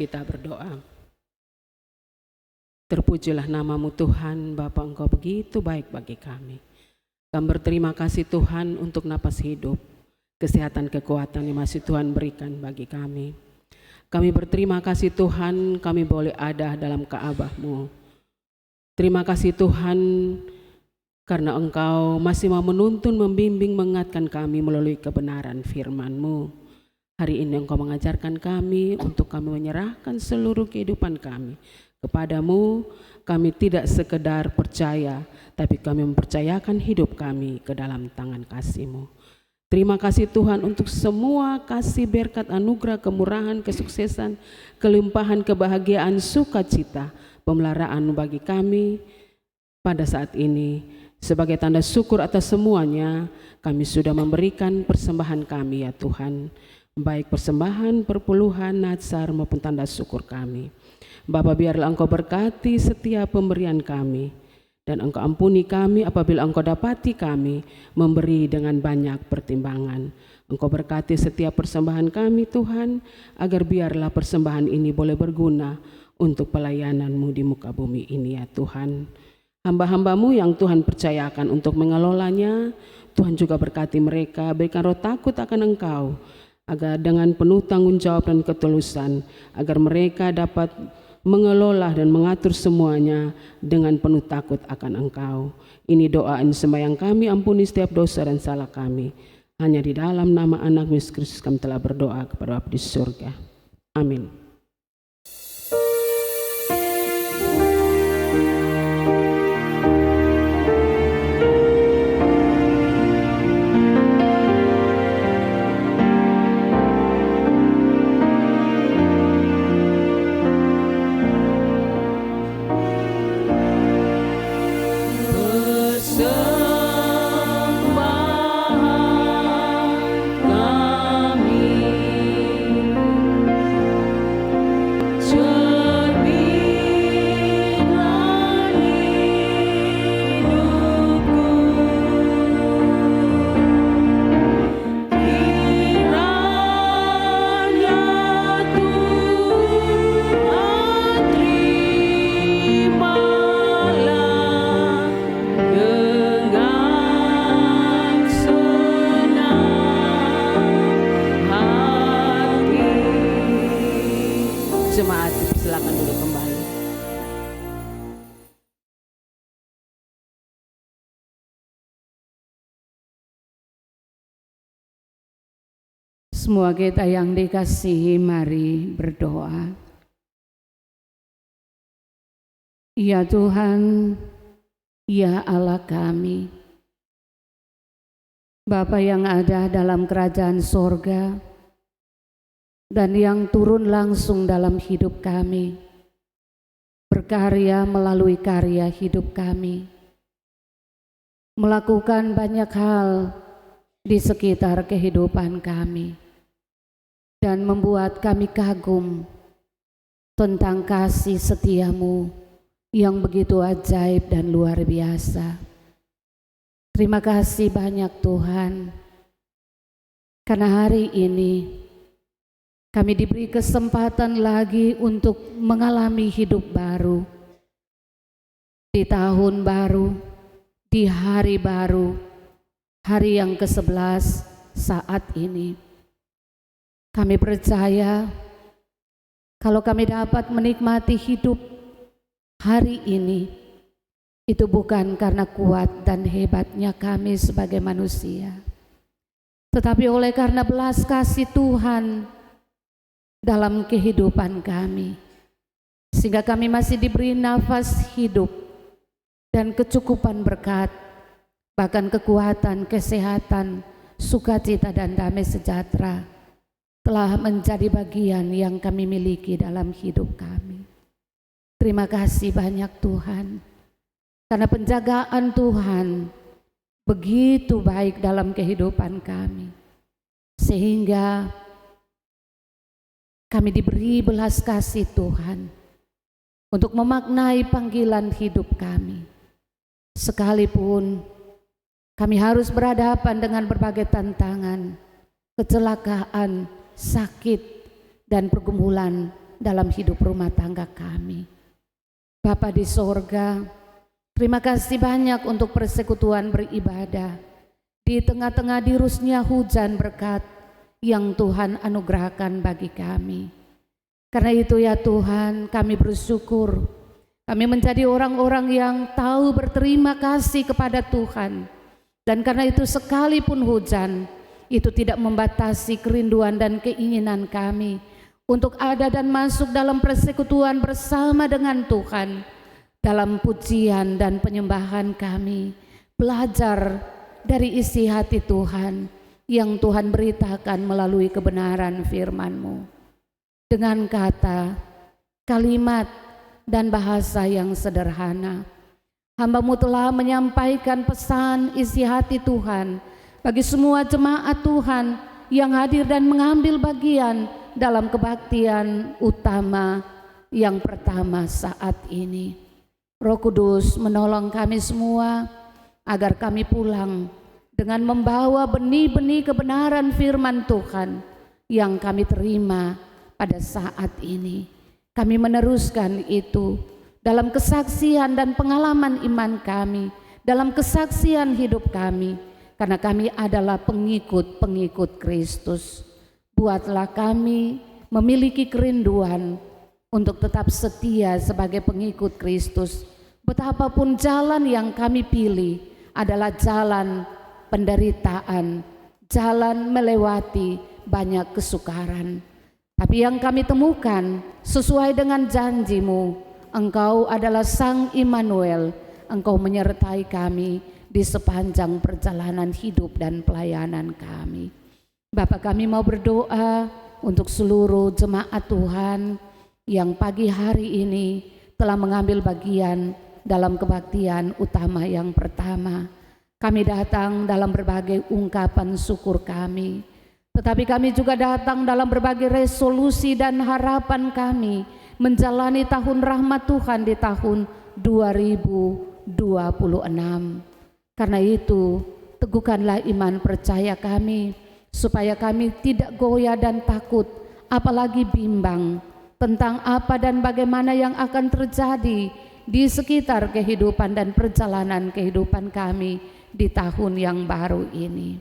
Speaker 6: kita berdoa. Terpujilah nama-Mu Tuhan, Bapa, Engkau begitu baik bagi kami. Kami berterima kasih Tuhan untuk napas hidup, kesehatan, kekuatan yang masih Tuhan berikan bagi kami. Kami berterima kasih Tuhan, kami boleh ada dalam Ka'bah-Mu. Terima kasih Tuhan, karena Engkau masih mau menuntun, membimbing, mengingatkan kami melalui kebenaran firman-Mu. Hari ini Engkau mengajarkan kami untuk kami menyerahkan seluruh kehidupan kami kepadamu. Kami tidak sekedar percaya, tapi kami mempercayakan hidup kami ke dalam tangan kasih-Mu. Terima kasih Tuhan untuk semua kasih, berkat, anugerah, kemurahan, kesuksesan, kelimpahan, kebahagiaan, sukacita, pemeliharaan bagi kami pada saat ini. Sebagai tanda syukur atas semuanya, kami sudah memberikan persembahan kami ya Tuhan, baik persembahan, perpuluhan, nazar maupun tanda syukur kami. Bapa, biarlah Engkau berkati setiap pemberian kami, dan Engkau ampuni kami apabila Engkau dapati kami memberi dengan banyak pertimbangan. Engkau berkati setiap persembahan kami Tuhan, agar biarlah persembahan ini boleh berguna untuk pelayanan-Mu di muka bumi ini ya Tuhan. Hamba-hamba-Mu yang Tuhan percayakan untuk mengelolanya, Tuhan juga berkati mereka, berikan roh takut akan Engkau, agar dengan penuh tanggung jawab dan ketulusan, agar mereka dapat mengelola dan mengatur semuanya dengan penuh takut akan Engkau. Ini doa dan sembahyang kami, ampuni setiap dosa dan salah kami. Hanya di dalam nama Anak Yesus Kristus kami telah berdoa kepada Bapa di surga. Amin. Jemaat silakan duduk kembali.
Speaker 2: Semua kita yang dikasihi, mari berdoa. Ya Tuhan, ya Allah kami, Bapa yang ada dalam kerajaan sorga, dan yang turun langsung dalam hidup kami, berkarya melalui karya hidup kami, melakukan banyak hal di sekitar kehidupan kami, dan membuat kami kagum tentang kasih setia-Mu yang begitu ajaib dan luar biasa. Terima kasih banyak Tuhan, karena hari ini kami diberi kesempatan lagi untuk mengalami hidup baru, di tahun baru, di hari baru, hari yang ke-11 saat ini. Kami percaya kalau kami dapat menikmati hidup hari ini, itu bukan karena kuat dan hebatnya kami sebagai manusia, tetapi oleh karena belas kasih Tuhan dalam kehidupan kami, sehingga kami masih diberi nafas hidup dan kecukupan berkat, bahkan kekuatan, kesehatan, sukacita dan damai sejahtera telah menjadi bagian yang kami miliki dalam hidup kami. Terima kasih banyak Tuhan, karena penjagaan Tuhan begitu baik dalam kehidupan kami, sehingga kami diberi belas kasih Tuhan untuk memaknai panggilan hidup kami. Sekalipun kami harus berhadapan dengan berbagai tantangan, kecelakaan, sakit, dan pergumulan dalam hidup rumah tangga kami. Bapa di sorga, terima kasih banyak untuk persekutuan beribadah di tengah-tengah dirusnya hujan berkat yang Tuhan anugerahkan bagi kami. Karena itu ya Tuhan, kami bersyukur, kami menjadi orang-orang yang tahu berterima kasih kepada Tuhan. Dan karena itu sekalipun hujan, itu tidak membatasi kerinduan dan keinginan kami untuk ada dan masuk dalam persekutuan bersama dengan Tuhan. Dalam pujian dan penyembahan kami belajar dari isi hati Tuhan yang Tuhan beritakan melalui kebenaran firman-Mu. Dengan kata, kalimat, dan bahasa yang sederhana, hamba-Mu telah menyampaikan pesan isi hati Tuhan bagi semua jemaat Tuhan yang hadir dan mengambil bagian dalam kebaktian utama yang pertama saat ini. Roh Kudus menolong kami semua agar kami pulang dengan membawa benih-benih kebenaran firman Tuhan yang kami terima pada saat ini. Kami meneruskan itu dalam kesaksian dan pengalaman iman kami, dalam kesaksian hidup kami, karena kami adalah pengikut-pengikut Kristus. Buatlah kami memiliki kerinduan untuk tetap setia sebagai pengikut Kristus. Betapapun jalan yang kami pilih adalah jalan penderitaan, jalan melewati banyak kesukaran. Tapi yang kami temukan sesuai dengan janji-Mu, Engkau adalah Sang Immanuel, Engkau menyertai kami di sepanjang perjalanan hidup dan pelayanan kami. Bapak, kami mau berdoa untuk seluruh jemaat Tuhan yang pagi hari ini telah mengambil bagian dalam kebaktian utama yang pertama. Kami datang dalam berbagai ungkapan syukur kami, tetapi kami juga datang dalam berbagai resolusi dan harapan kami menjalani tahun rahmat Tuhan di tahun 2026. Karena itu, teguhkanlah iman percaya kami, supaya kami tidak goyah dan takut, apalagi bimbang tentang apa dan bagaimana yang akan terjadi di sekitar kehidupan dan perjalanan kehidupan kami di tahun yang baru ini.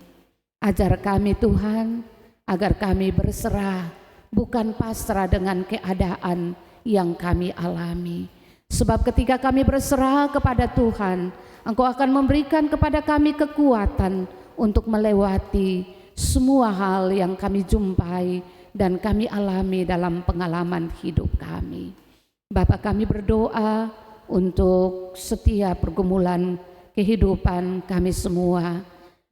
Speaker 2: Ajar kami Tuhan, agar kami berserah, bukan pasrah dengan keadaan yang kami alami. Sebab ketika kami berserah kepada Tuhan, Engkau akan memberikan kepada kami kekuatan untuk melewati semua hal yang kami jumpai dan kami alami dalam pengalaman hidup kami. Bapak, kami berdoa untuk setiap pergumulan kehidupan kami semua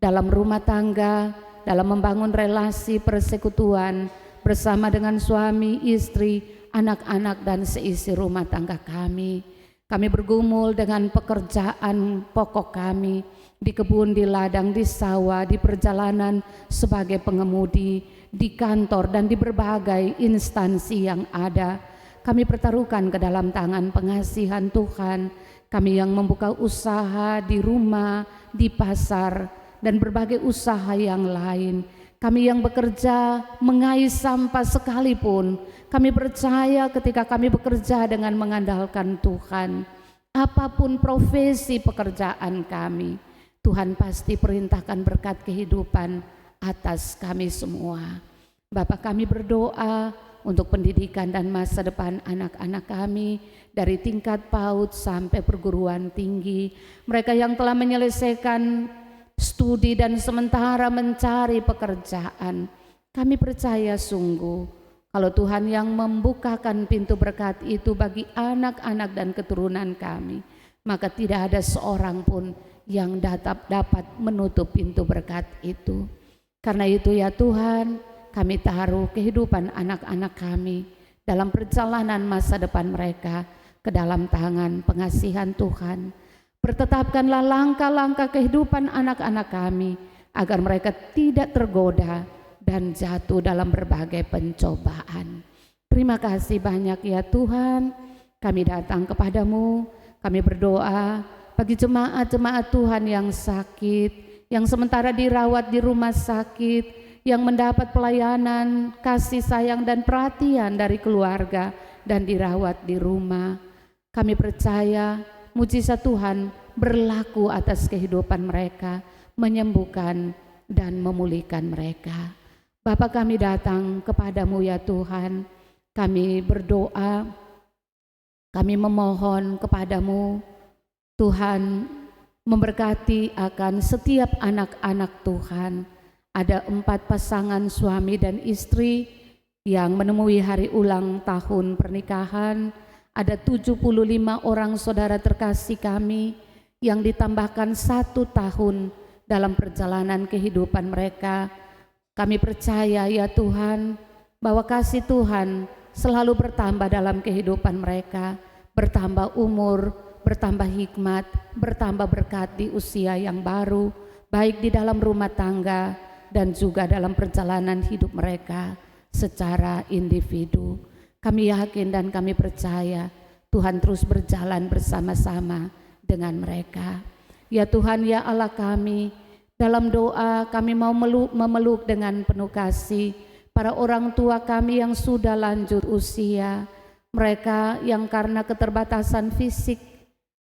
Speaker 2: dalam rumah tangga, dalam membangun relasi persekutuan bersama dengan suami, istri, anak-anak dan seisi rumah tangga kami. Kami bergumul dengan pekerjaan pokok kami di kebun, di ladang, di sawah, di perjalanan sebagai pengemudi, di kantor dan di berbagai instansi yang ada. Kami pertaruhkan ke dalam tangan pengasihan Tuhan. Kami yang membuka usaha di rumah, di pasar, dan berbagai usaha yang lain. Kami yang bekerja mengais sampah sekalipun, kami percaya ketika kami bekerja dengan mengandalkan Tuhan, apapun profesi pekerjaan kami, Tuhan pasti perintahkan berkat kehidupan atas kami semua. Bapak, kami berdoa untuk pendidikan dan masa depan anak-anak kami dari tingkat PAUD sampai perguruan tinggi. Mereka yang telah menyelesaikan studi dan sementara mencari pekerjaan, kami percaya sungguh kalau Tuhan yang membukakan pintu berkat itu bagi anak-anak dan keturunan kami, maka tidak ada seorang pun yang dapat menutup pintu berkat itu. Karena itu ya Tuhan, kami taruh kehidupan anak-anak kami dalam perjalanan masa depan mereka ke dalam tangan pengasihan Tuhan. Bertetapkanlah langkah-langkah kehidupan anak-anak kami agar mereka tidak tergoda dan jatuh dalam berbagai pencobaan. Terima kasih banyak ya Tuhan, kami datang kepadamu, kami berdoa bagi jemaat-jemaat Tuhan yang sakit, yang sementara dirawat di rumah sakit, yang mendapat pelayanan, kasih sayang dan perhatian dari keluarga dan dirawat di rumah. Kami percaya mujizat Tuhan berlaku atas kehidupan mereka, menyembuhkan dan memulihkan mereka. Bapa, kami datang kepadamu ya Tuhan, kami berdoa, kami memohon kepadamu Tuhan memberkati akan setiap anak-anak Tuhan. Ada 4 pasangan suami dan istri yang menemui hari ulang tahun pernikahan. Ada 75 orang saudara terkasih kami yang ditambahkan 1 tahun dalam perjalanan kehidupan mereka. Kami percaya ya Tuhan bahwa kasih Tuhan selalu bertambah dalam kehidupan mereka, bertambah umur, bertambah hikmat, bertambah berkat di usia yang baru, baik di dalam rumah tangga dan juga dalam perjalanan hidup mereka secara individu. Kami yakin dan kami percaya Tuhan terus berjalan bersama-sama dengan mereka. Ya Tuhan, ya Allah kami, dalam doa kami mau memeluk dengan penuh kasih para orang tua kami yang sudah lanjut usia, mereka yang karena keterbatasan fisik,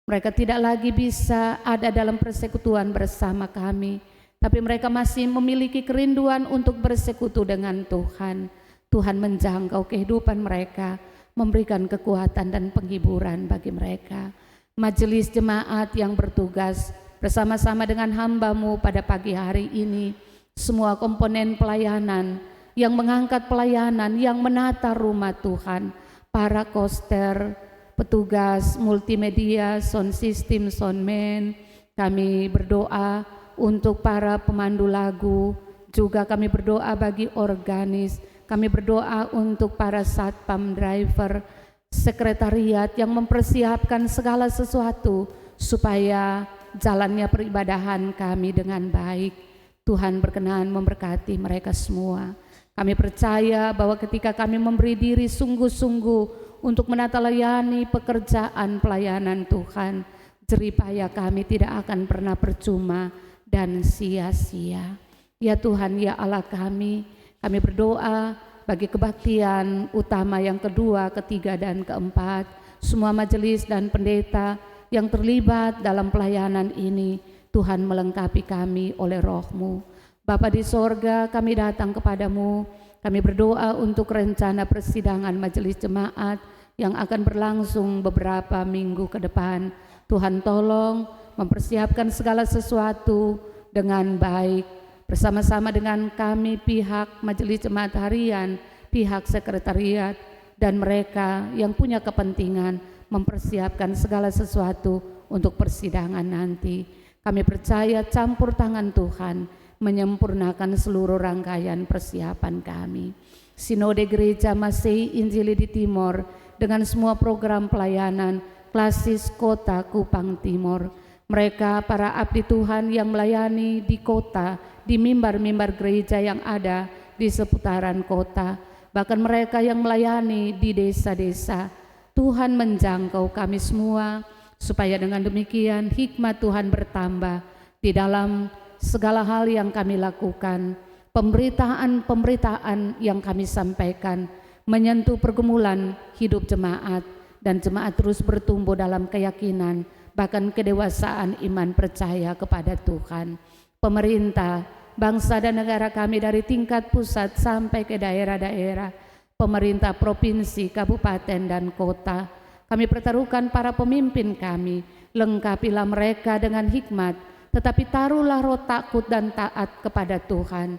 Speaker 2: mereka tidak lagi bisa ada dalam persekutuan bersama kami, tapi mereka masih memiliki kerinduan untuk bersekutu dengan Tuhan. Tuhan menjangkau kehidupan mereka, memberikan kekuatan dan penghiburan bagi mereka. Majelis jemaat yang bertugas bersama-sama dengan hamba-Mu pada pagi hari ini, semua komponen pelayanan yang mengangkat pelayanan, yang menata rumah Tuhan, para koster, petugas multimedia, sound system, soundman, kami berdoa untuk para pemandu lagu, juga kami berdoa bagi organis, kami berdoa untuk para satpam, driver, sekretariat yang mempersiapkan segala sesuatu supaya jalannya peribadahan kami dengan baik. Tuhan berkenan memberkati mereka semua. Kami percaya bahwa ketika kami memberi diri sungguh-sungguh untuk menata layani pekerjaan pelayanan Tuhan, jeripaya kami tidak akan pernah percuma dan sia-sia. Ya Tuhan, ya Allah kami berdoa bagi kebaktian utama yang kedua, ketiga, dan keempat, semua majelis dan pendeta yang terlibat dalam pelayanan ini. Tuhan melengkapi kami oleh Roh-Mu. Bapa di sorga, kami datang kepadamu, kami berdoa untuk rencana persidangan majelis jemaat yang akan berlangsung beberapa minggu ke depan. Tuhan tolong mempersiapkan segala sesuatu dengan baik, bersama-sama dengan kami pihak majelis jemaat harian, pihak sekretariat, dan mereka yang punya kepentingan mempersiapkan segala sesuatu untuk persidangan nanti. Kami percaya campur tangan Tuhan menyempurnakan seluruh rangkaian persiapan kami. Sinode Gereja Masehi Injili di Timor dengan semua program pelayanan klasis Kota Kupang Timor. Mereka para abdi Tuhan yang melayani di kota, di mimbar-mimbar gereja yang ada di seputaran kota, bahkan mereka yang melayani di desa-desa. Tuhan menjangkau kami semua, supaya dengan demikian hikmat Tuhan bertambah di dalam segala hal yang kami lakukan. Pemberitaan yang kami sampaikan menyentuh pergumulan hidup jemaat, dan jemaat terus bertumbuh dalam keyakinan, bahkan kedewasaan iman percaya kepada Tuhan. Pemerintah, bangsa dan negara kami dari tingkat pusat sampai ke daerah-daerah, pemerintah provinsi, kabupaten, dan kota, kami pertaruhkan para pemimpin kami. Lengkapilah mereka dengan hikmat, tetapi taruhlah roh takut dan taat kepada Tuhan,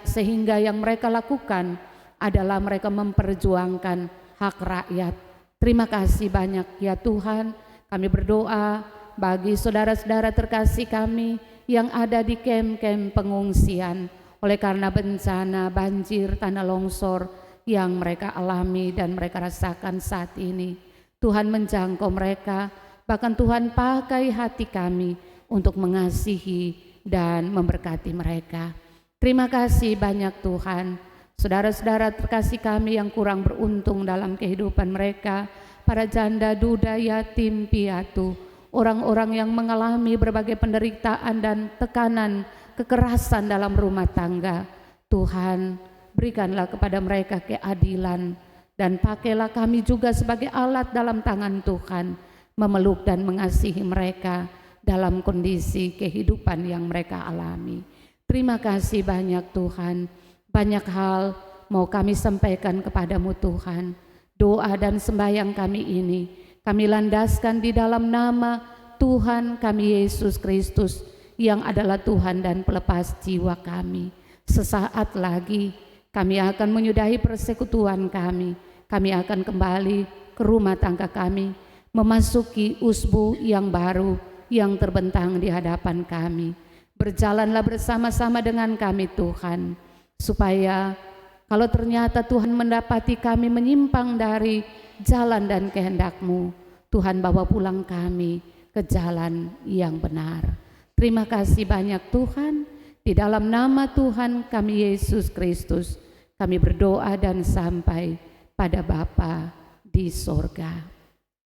Speaker 2: sehingga yang mereka lakukan adalah mereka memperjuangkan hak rakyat. Terima kasih banyak ya Tuhan. Kami berdoa bagi saudara-saudara terkasih kami yang ada di kem-kem pengungsian oleh karena bencana banjir, tanah longsor yang mereka alami dan mereka rasakan saat ini. Tuhan menjangkau mereka, bahkan Tuhan pakai hati kami untuk mengasihi dan memberkati mereka. Terima kasih banyak Tuhan. Saudara-saudara terkasih kami yang kurang beruntung dalam kehidupan mereka, para janda, duda, yatim, piatu, orang-orang yang mengalami berbagai penderitaan dan tekanan, kekerasan dalam rumah tangga. Tuhan, berikanlah kepada mereka keadilan, dan pakailah kami juga sebagai alat dalam tangan Tuhan, memeluk dan mengasihi mereka dalam kondisi kehidupan yang mereka alami. Terima kasih banyak Tuhan, banyak hal mau kami sampaikan kepadamu Tuhan. Doa dan sembahyang kami ini kami landaskan di dalam nama Tuhan kami Yesus Kristus, yang adalah Tuhan dan pelepas jiwa kami. Sesaat lagi kami akan menyudahi persekutuan kami. Kami akan kembali ke rumah tangga kami, memasuki usbu yang baru yang terbentang di hadapan kami. Berjalanlah bersama-sama dengan kami Tuhan, supaya kalau ternyata Tuhan mendapati kami menyimpang dari jalan dan kehendak-Mu, Tuhan bawa pulang kami ke jalan yang benar. Terima kasih banyak Tuhan. Di dalam nama Tuhan kami Yesus Kristus, kami berdoa dan sampai pada Bapa di sorga.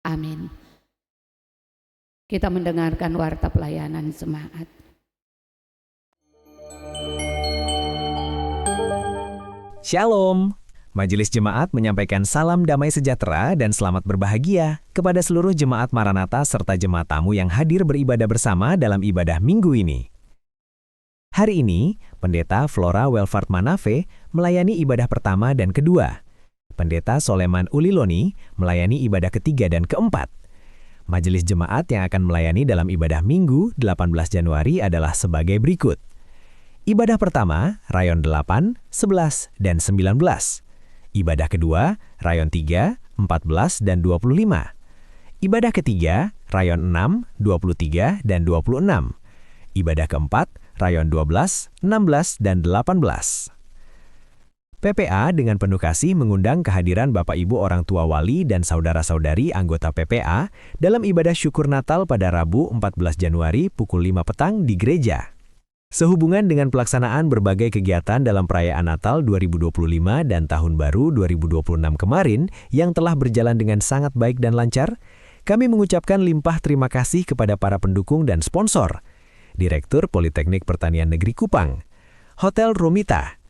Speaker 2: Amin. Kita mendengarkan warta pelayanan jemaat.
Speaker 7: Shalom. Majelis Jemaat menyampaikan salam damai sejahtera dan selamat berbahagia kepada seluruh jemaat Maranatha serta jemaat tamu yang hadir beribadah bersama dalam ibadah minggu ini. Hari ini, Pendeta Flora Welfart Manafe melayani ibadah pertama dan kedua. Pendeta Soleman Uliloni melayani ibadah ketiga dan keempat. Majelis Jemaat yang akan melayani dalam ibadah Minggu 18 Januari adalah sebagai berikut. Ibadah pertama, Rayon 8, 11, dan 19. Ibadah kedua, Rayon 3, 14, dan 25. Ibadah ketiga, Rayon 6, 23, dan 26. Ibadah keempat, Rayon 12, 16, dan 18. PPA dengan penuh kasih mengundang kehadiran Bapak Ibu orang tua wali dan saudara-saudari anggota PPA dalam ibadah syukur Natal pada Rabu 14 Januari pukul 5 petang di gereja. Sehubungan dengan pelaksanaan berbagai kegiatan dalam perayaan Natal 2025 dan Tahun Baru 2026 kemarin yang telah berjalan dengan sangat baik dan lancar, kami mengucapkan limpah terima kasih kepada para pendukung dan sponsor. Direktur Politeknik Pertanian Negeri Kupang, Hotel Romita,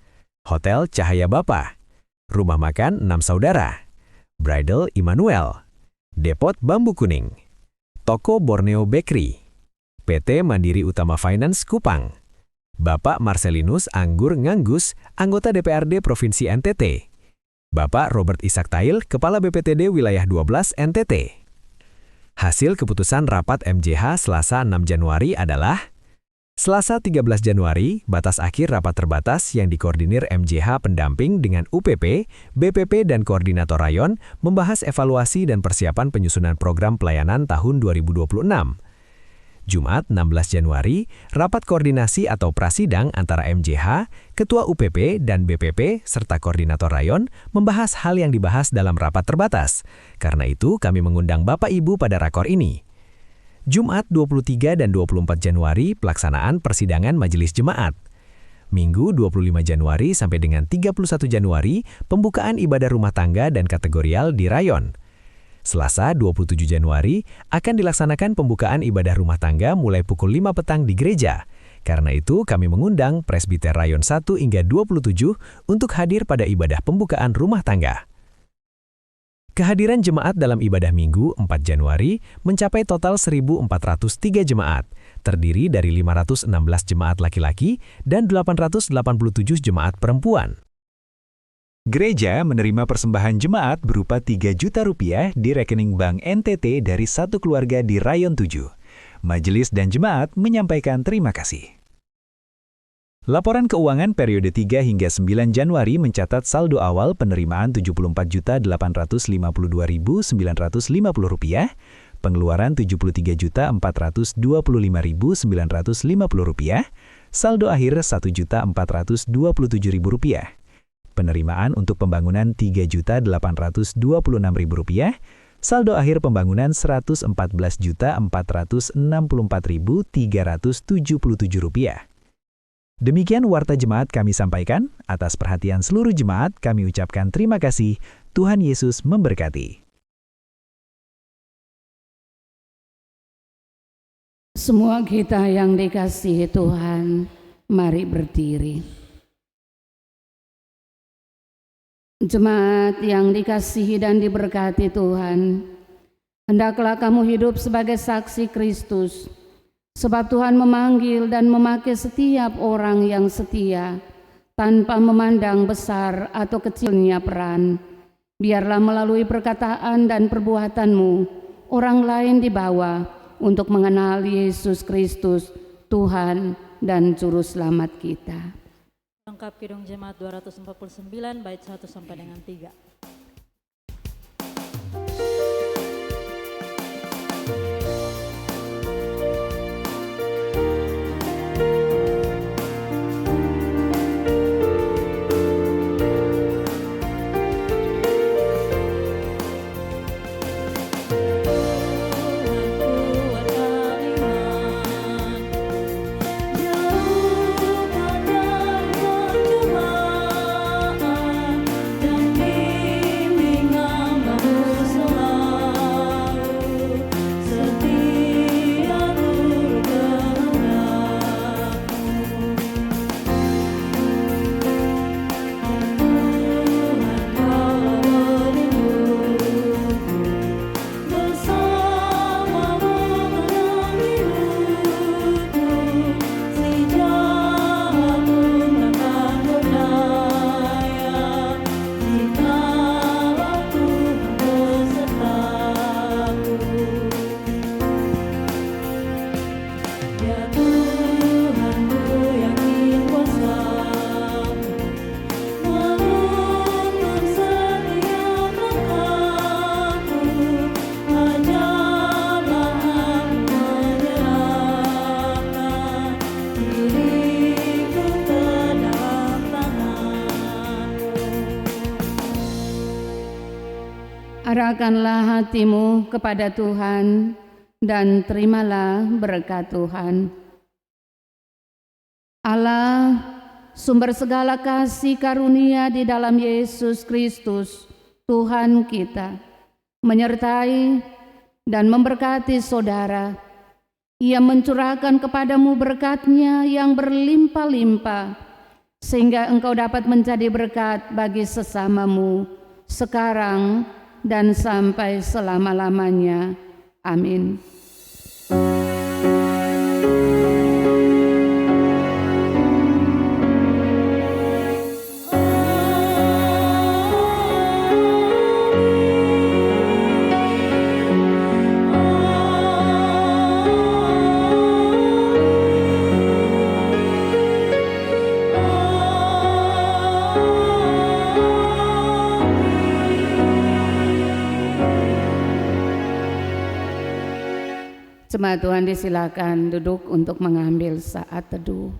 Speaker 7: Hotel Cahaya Bapa, Rumah Makan 6 Saudara, Bridal Immanuel, Depot Bambu Kuning, Toko Borneo Bakery, PT Mandiri Utama Finance Kupang, Bapak Marcelinus Anggur Nganggus, anggota DPRD Provinsi NTT, Bapak Robert Ishak Tail, Kepala BPTD Wilayah 12 NTT. Hasil keputusan rapat MJH Selasa 6 Januari adalah: Selasa 13 Januari, batas akhir rapat terbatas yang dikoordinir MJH pendamping dengan UPP, BPP, dan Koordinator Rayon membahas evaluasi dan persiapan penyusunan program pelayanan tahun 2026. Jumat 16 Januari, rapat koordinasi atau prasidang antara MJH, Ketua UPP, dan BPP, serta Koordinator Rayon membahas hal yang dibahas dalam rapat terbatas. Karena itu, kami mengundang Bapak Ibu pada rakor ini. Jumat 23 dan 24 Januari, pelaksanaan persidangan Majelis Jemaat. Minggu 25 Januari sampai dengan 31 Januari, pembukaan ibadah rumah tangga dan kategorial di Rayon. Selasa 27 Januari akan dilaksanakan pembukaan ibadah rumah tangga mulai pukul 5 petang di gereja. Karena itu kami mengundang Presbiter Rayon 1 hingga 27 untuk hadir pada ibadah pembukaan rumah tangga. Kehadiran jemaat dalam ibadah Minggu 4 Januari mencapai total 1.403 jemaat, terdiri dari 516 jemaat laki-laki dan 887 jemaat perempuan. Gereja menerima persembahan jemaat berupa 3 juta rupiah di rekening Bank NTT dari satu keluarga di Rayon 7. Majelis dan jemaat menyampaikan terima kasih. Laporan keuangan periode 3 hingga 9 Januari mencatat saldo awal penerimaan Rp74.852.950, pengeluaran Rp73.425.950, saldo akhir Rp1.427.000. Penerimaan untuk pembangunan Rp3.826.000, saldo akhir pembangunan Rp114.464.377. Demikian warta jemaat kami sampaikan. Atas perhatian seluruh jemaat, kami ucapkan terima kasih. Tuhan Yesus memberkati.
Speaker 2: Semua kita yang dikasihi Tuhan, mari berdiri. Jemaat yang dikasihi dan diberkati Tuhan, hendaklah kamu hidup sebagai saksi Kristus, sebab Tuhan memanggil dan memakai setiap orang yang setia, tanpa memandang besar atau kecilnya peran. Biarlah melalui perkataan dan perbuatanmu, orang lain dibawa untuk mengenal Yesus Kristus, Tuhan dan Juru Selamat kita.
Speaker 3: Lengkap Kidung Jemaat 249 bait 1 sampai dengan 3.
Speaker 2: Arahkanlah hatimu kepada Tuhan dan terimalah berkat Tuhan. Allah, sumber segala kasih karunia di dalam Yesus Kristus, Tuhan kita, menyertai dan memberkati saudara. Ia mencurahkan kepadamu berkat-Nya yang berlimpah-limpah, sehingga engkau dapat menjadi berkat bagi sesamamu, sekarang dan sampai selama-lamanya. Amin. Jemaat Tuhan disilakan duduk untuk mengambil saat teduh.